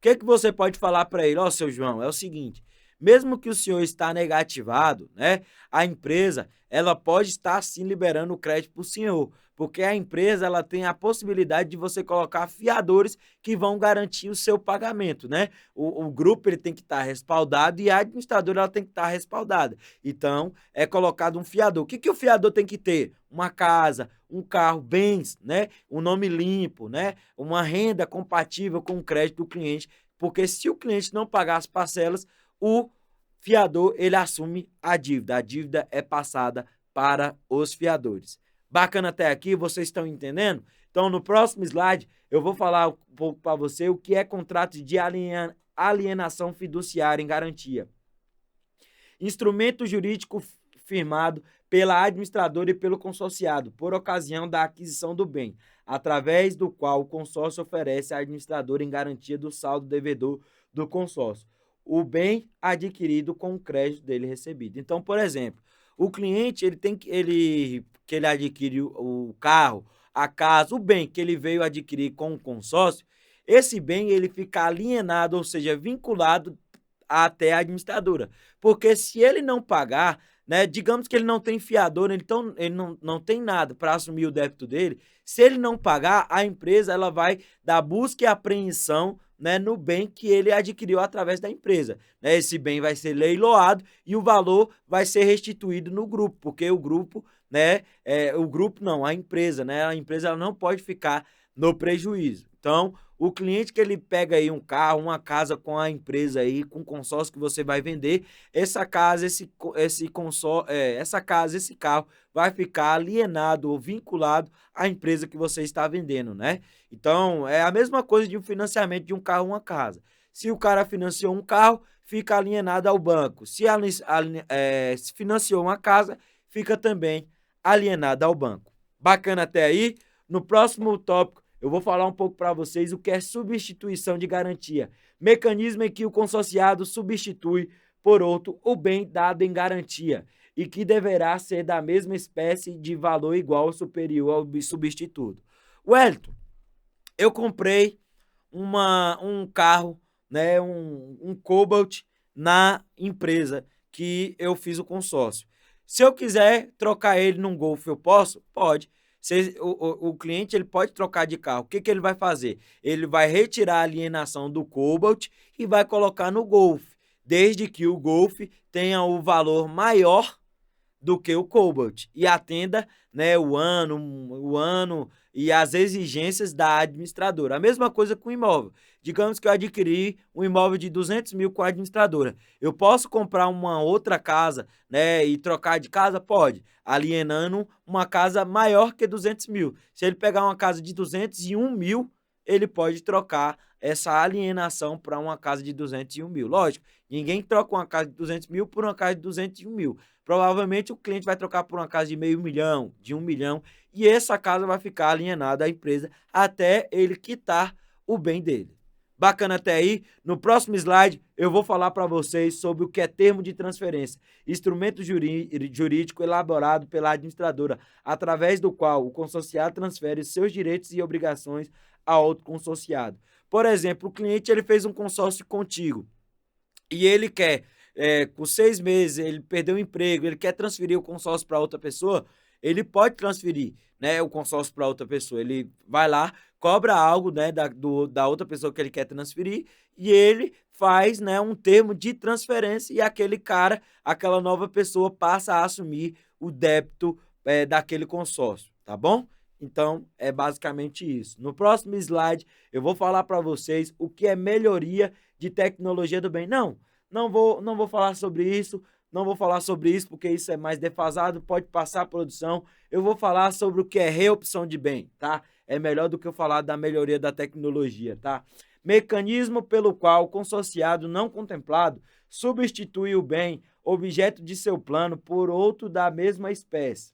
que você pode falar para ele? Ó, seu João, é o seguinte, mesmo que o senhor está negativado, né, a empresa, ela pode estar sim liberando o crédito para o senhor, porque a empresa, ela tem a possibilidade de você colocar fiadores que vão garantir o seu pagamento, né? O grupo, ele tem que estar respaldado e a administradora, ela tem que estar respaldada. Então, é colocado um fiador. O que o fiador tem que ter? Uma casa, um carro, bens, né? Um nome limpo, né? Uma renda compatível com o crédito do cliente, porque se o cliente não pagar as parcelas, o fiador ele assume a dívida é passada para os fiadores. Bacana até aqui, vocês estão entendendo? Então, no próximo slide, eu vou falar um pouco para você o que é contrato de alienação fiduciária em garantia. Instrumento jurídico firmado pela administradora e pelo consorciado, por ocasião da aquisição do bem, através do qual o consórcio oferece à administradora em garantia do saldo devedor do consórcio o bem adquirido com o crédito dele recebido. Então, por exemplo, o cliente ele adquire o carro, a casa, o bem que ele veio adquirir com o consórcio, esse bem ele fica alienado, ou seja, vinculado até a administradora. Porque se ele não pagar, né, digamos que ele não tem fiador, então ele não tem nada para assumir o débito dele, se ele não pagar, a empresa ela vai dar busca e apreensão, né, no bem que ele adquiriu através da empresa. Né? Esse bem vai ser leiloado e o valor vai ser restituído no grupo, porque o grupo, né, a empresa, né, a empresa ela não pode ficar no prejuízo. Então, o cliente que ele pega aí um carro, uma casa com a empresa aí, com o consórcio que você vai vender, essa casa, esse carro vai ficar alienado ou vinculado à empresa que você está vendendo, né? Então, é a mesma coisa de um financiamento de um carro ou uma casa. Se o cara financiou um carro, fica alienado ao banco. Se financiou uma casa, fica também alienado ao banco. Bacana até aí? No próximo tópico, eu vou falar um pouco para vocês o que é substituição de garantia. Mecanismo em que o consorciado substitui por outro o bem dado em garantia e que deverá ser da mesma espécie de valor igual ou superior ao substituto. Wellington, eu comprei um carro, né, um Cobalt na empresa que eu fiz o consórcio. Se eu quiser trocar ele num Golf, eu posso? Pode. O cliente ele pode trocar de carro. O que, que ele vai fazer? Ele vai retirar a alienação do Cobalt e vai colocar no Golf, desde que o Golf tenha o valor maior do que o Cobalt e atenda, né, o ano e as exigências da administradora. A mesma coisa com o imóvel. Digamos que eu adquiri um imóvel de 200 mil com a administradora. Eu posso comprar uma outra casa, né, e trocar de casa? Pode, alienando uma casa maior que 200 mil. Se ele pegar uma casa de 201 mil, ele pode trocar essa alienação para uma casa de 201 mil. Lógico, ninguém troca uma casa de 200 mil por uma casa de 201 mil. Provavelmente o cliente vai trocar por uma casa de meio milhão, de 1 milhão, e essa casa vai ficar alienada à empresa até ele quitar o bem dele. Bacana até aí? No próximo slide eu vou falar para vocês sobre o que é termo de transferência, instrumento jurídico elaborado pela administradora, através do qual o consorciado transfere seus direitos e obrigações ao outro consorciado. Por exemplo, o cliente ele fez um consórcio contigo e ele quer, com 6 meses, ele perdeu o emprego, ele quer transferir o consórcio para outra pessoa, ele pode transferir, né, o consórcio para outra pessoa. Ele vai lá, cobra algo, né, da outra pessoa que ele quer transferir e ele faz, né, um termo de transferência e aquele cara, aquela nova pessoa passa a assumir o débito daquele consórcio, tá bom? Então, é basicamente isso. No próximo slide, eu vou falar para vocês o que é melhoria de tecnologia do bem. Não vou falar sobre isso, não vou falar sobre isso porque isso é mais defasado, pode passar a produção. Eu vou falar sobre o que é reopção de bem, tá? É melhor do que eu falar da melhoria da tecnologia, tá? Mecanismo pelo qual o consorciado não contemplado substitui o bem objeto de seu plano por outro da mesma espécie.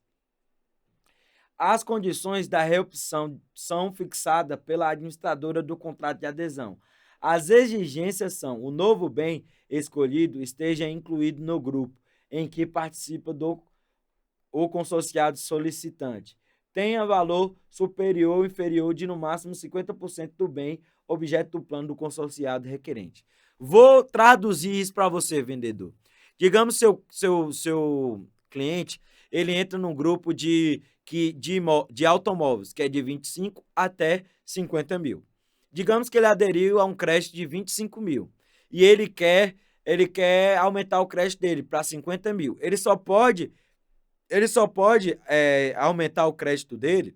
As condições da reopção são fixadas pela administradora do contrato de adesão. As exigências são: o novo bem escolhido esteja incluído no grupo em que participa o consorciado solicitante, tenha valor superior ou inferior de no máximo 50% do bem objeto do plano do consorciado requerente. Vou traduzir isso para você, vendedor. Digamos seu cliente, ele entra num grupo de automóveis, que é de 25 até 50 mil. Digamos que ele aderiu a um crédito de 25 mil e ele quer aumentar o crédito dele para 50 mil. Ele só pode aumentar o crédito dele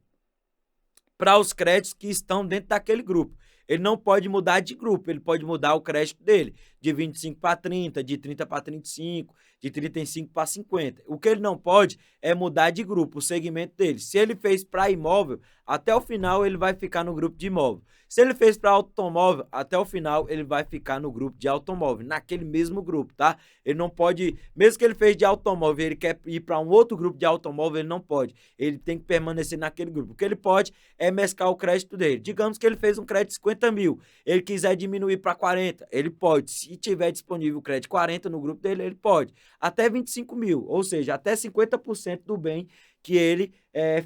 para os créditos que estão dentro daquele grupo. Ele não pode mudar de grupo, ele pode mudar o crédito dele de 25 para 30, de 30 para 35, de 35 para 50. O que ele não pode é mudar de grupo, o segmento dele. Se ele fez para imóvel, até o final ele vai ficar no grupo de imóvel. Se ele fez para automóvel, até o final ele vai ficar no grupo de automóvel, naquele mesmo grupo, tá? Ele não pode, mesmo que ele fez de automóvel, ele quer ir para um outro grupo de automóvel, ele não pode. Ele tem que permanecer naquele grupo. O que ele pode é mesclar o crédito dele. Digamos que ele fez um crédito de 50 mil, ele quiser diminuir para 40, ele pode. Se tiver disponível o crédito 40 no grupo dele, ele pode. Até 25 mil, ou seja, até 50% do bem que ele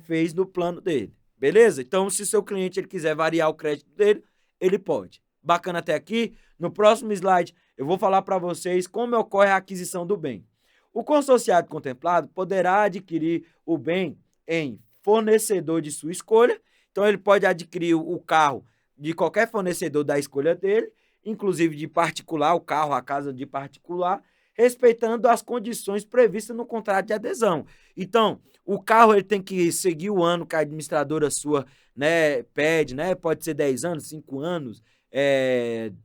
fez no plano dele. Beleza? Então, se seu cliente ele quiser variar o crédito dele, ele pode. Bacana até aqui? No próximo slide, eu vou falar para vocês como ocorre a aquisição do bem. O consorciado contemplado poderá adquirir o bem em fornecedor de sua escolha. Então, ele pode adquirir o carro de qualquer fornecedor da escolha dele, inclusive de particular, o carro, a casa de particular, respeitando as condições previstas no contrato de adesão. Então, o carro ele tem que seguir o ano que a administradora sua, né, pede, né? Pode ser 10 anos, 5 anos,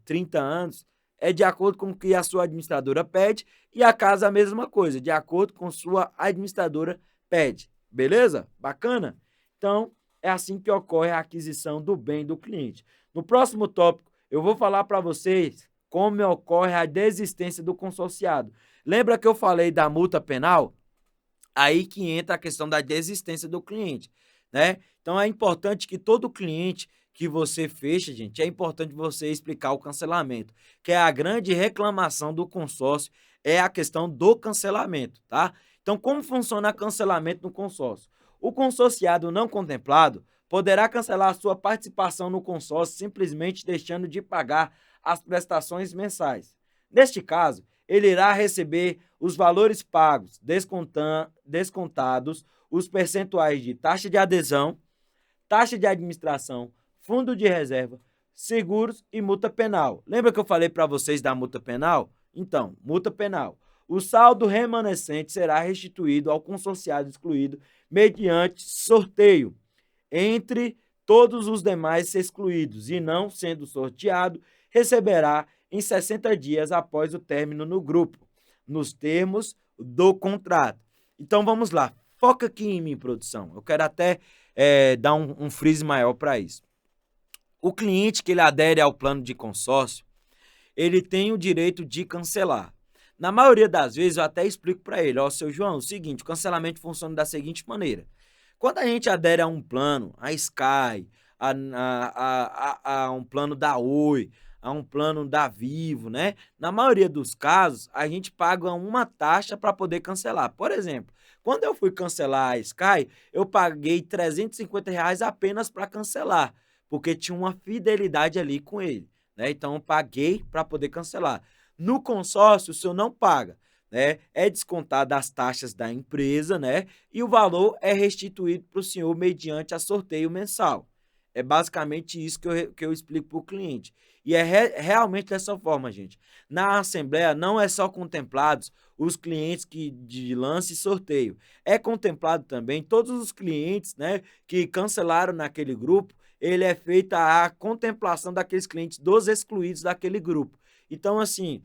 30 anos, é de acordo com o que a sua administradora pede, e a casa a mesma coisa, de acordo com sua administradora pede. Beleza? Bacana? Então, é assim que ocorre a aquisição do bem do cliente. No próximo tópico, eu vou falar para vocês como ocorre a desistência do consorciado. Lembra que eu falei da multa penal? Aí que entra a questão da desistência do cliente, né? Então, é importante que todo cliente que você fecha, gente, é importante você explicar o cancelamento, que é a grande reclamação do consórcio, é a questão do cancelamento, tá? Então, como funciona o cancelamento no consórcio? O consorciado não contemplado poderá cancelar a sua participação no consórcio simplesmente deixando de pagar as prestações mensais. Neste caso, ele irá receber os valores pagos, descontados os percentuais de taxa de adesão, taxa de administração, fundo de reserva, seguros e multa penal. Lembra que eu falei para vocês da multa penal? Então, multa penal. O saldo remanescente será restituído ao consorciado excluído mediante sorteio entre todos os demais excluídos e não sendo sorteado, receberá em 60 dias após o término no grupo, nos termos do contrato. Então, vamos lá. Foca aqui em mim, produção. Eu quero até dar um freeze maior para isso. O cliente que ele adere ao plano de consórcio, ele tem o direito de cancelar. Na maioria das vezes, eu até explico para ele, ó, seu João, é o seguinte, o cancelamento funciona da seguinte maneira. Quando a gente adere a um plano, a Sky, a um plano da Oi, a um plano da Vivo, né? Na maioria dos casos, a gente paga uma taxa para poder cancelar. Por exemplo, quando eu fui cancelar a Sky, eu paguei R$ 350 apenas para cancelar, porque tinha uma fidelidade ali com ele, né? Então, eu paguei para poder cancelar. No consórcio, o senhor não paga, né? É descontado as taxas da empresa, né? E o valor é restituído para o senhor mediante a sorteio mensal. É basicamente isso que eu explico para o cliente. E é realmente dessa forma, gente. Na Assembleia não é só contemplados os clientes de lance e sorteio. É contemplado também todos os clientes, né, que cancelaram naquele grupo. Ele é feita a contemplação daqueles clientes dos excluídos daquele grupo. Então, assim,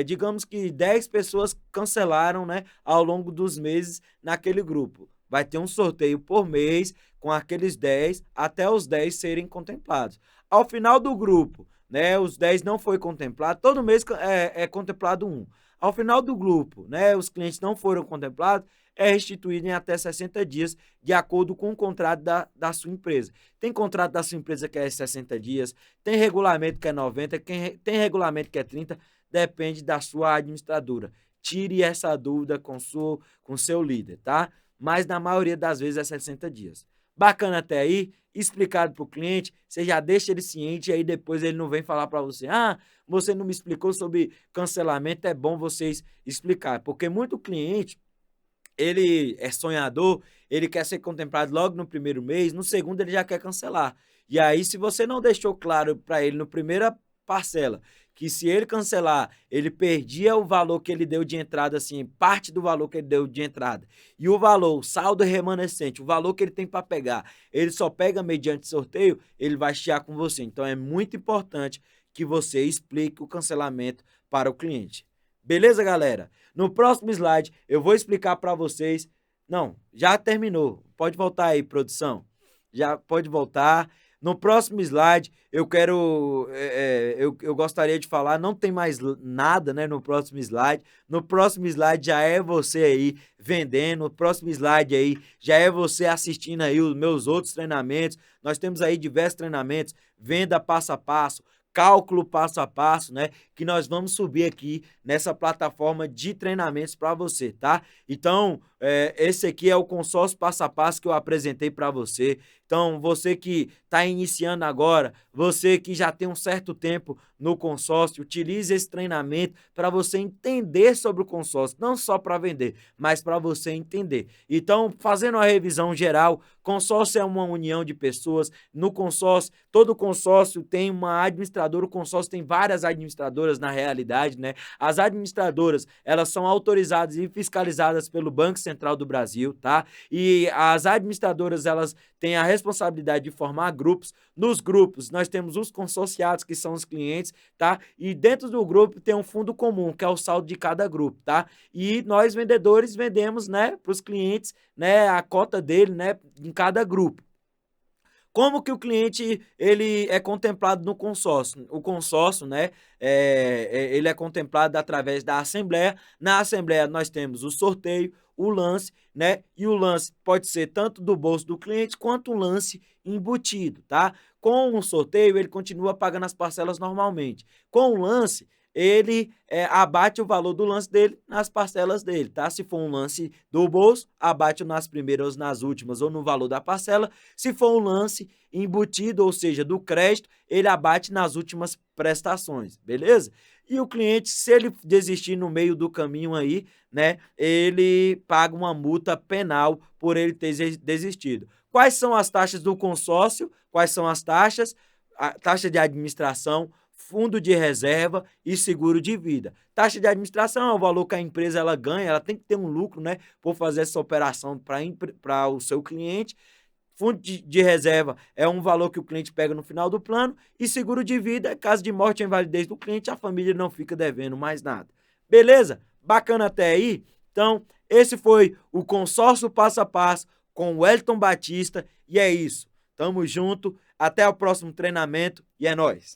digamos que 10 pessoas cancelaram, né, ao longo dos meses naquele grupo. Vai ter um sorteio por mês com aqueles 10 até os 10 serem contemplados. Ao final do grupo, né, os 10 não foi contemplado, todo mês é contemplado um. Ao final do grupo, né, os clientes não foram contemplados, é restituído em até 60 dias, de acordo com o contrato da sua empresa. Tem contrato da sua empresa que é 60 dias, tem regulamento que é 90, tem regulamento que é 30, depende da sua administradora. Tire essa dúvida com seu líder, tá? Mas na maioria das vezes é 60 dias. Bacana até aí, explicado para o cliente, você já deixa ele ciente e aí depois ele não vem falar para você, você não me explicou sobre cancelamento, é bom vocês explicar, porque muito cliente, ele é sonhador, ele quer ser contemplado logo no primeiro mês, no segundo ele já quer cancelar. E aí, se você não deixou claro para ele no primeira parcela que se ele cancelar, ele perdia o valor que ele deu de entrada, assim, parte do valor que ele deu de entrada. E o valor, o saldo remanescente, o valor que ele tem para pegar, ele só pega mediante sorteio, ele vai chiar com você. Então, é muito importante que você explique o cancelamento para o cliente. Beleza, galera? No próximo slide, eu vou explicar para vocês. Não, já terminou. Pode voltar aí, produção. Já pode voltar. No próximo slide, eu gostaria de falar, não tem mais nada, né, no próximo slide. No próximo slide já é você aí vendendo, no próximo slide aí já é você assistindo aí os meus outros treinamentos. Nós temos aí diversos treinamentos, venda passo a passo, cálculo passo a passo, né? Que nós vamos subir aqui nessa plataforma de treinamentos para você, tá? Então, esse aqui é o consórcio passo a passo que eu apresentei para você. Então, você que está iniciando agora, você que já tem um certo tempo no consórcio, utilize esse treinamento para você entender sobre o consórcio, não só para vender, mas para você entender. Então, fazendo uma revisão geral, consórcio é uma união de pessoas. No consórcio, todo consórcio tem uma administradora, o consórcio tem várias administradoras na realidade, né? As administradoras, elas são autorizadas e fiscalizadas pelo Banco Central do Brasil, tá? E as administradoras, elas têm a responsabilidade de formar grupos. Nos grupos, nós temos os consorciados, que são os clientes, tá? E dentro do grupo tem um fundo comum, que é o saldo de cada grupo, tá? E nós, vendedores, vendemos, né, para os clientes, né, a cota dele, né, em cada grupo. Como que o cliente ele é contemplado no consórcio? O consórcio, né, ele é contemplado através da assembleia. Na assembleia nós temos o sorteio, o lance, né? E o lance pode ser tanto do bolso do cliente quanto um lance embutido, tá? Com o sorteio ele continua pagando as parcelas normalmente. Com o lance ele abate o valor do lance dele nas parcelas dele, tá? Se for um lance do bolso, abate nas primeiras, nas últimas ou no valor da parcela. Se for um lance embutido, ou seja, do crédito, ele abate nas últimas prestações, beleza? e o cliente, se ele desistir no meio do caminho aí, né, ele paga uma multa penal por ele ter desistido. Quais são as taxas do consórcio? Quais são as taxas? A taxa de administração, fundo de reserva e seguro de vida. Taxa de administração é o valor que a empresa ela ganha, ela tem que ter um lucro, né, por fazer essa operação para o seu cliente. Fundo de reserva é um valor que o cliente pega no final do plano e seguro de vida, caso de morte ou invalidez do cliente, a família não fica devendo mais nada. Beleza? Bacana até aí? Então, esse foi o consórcio passo a passo com o Wellington Batista e é isso. Tamo junto, até o próximo treinamento e é nóis!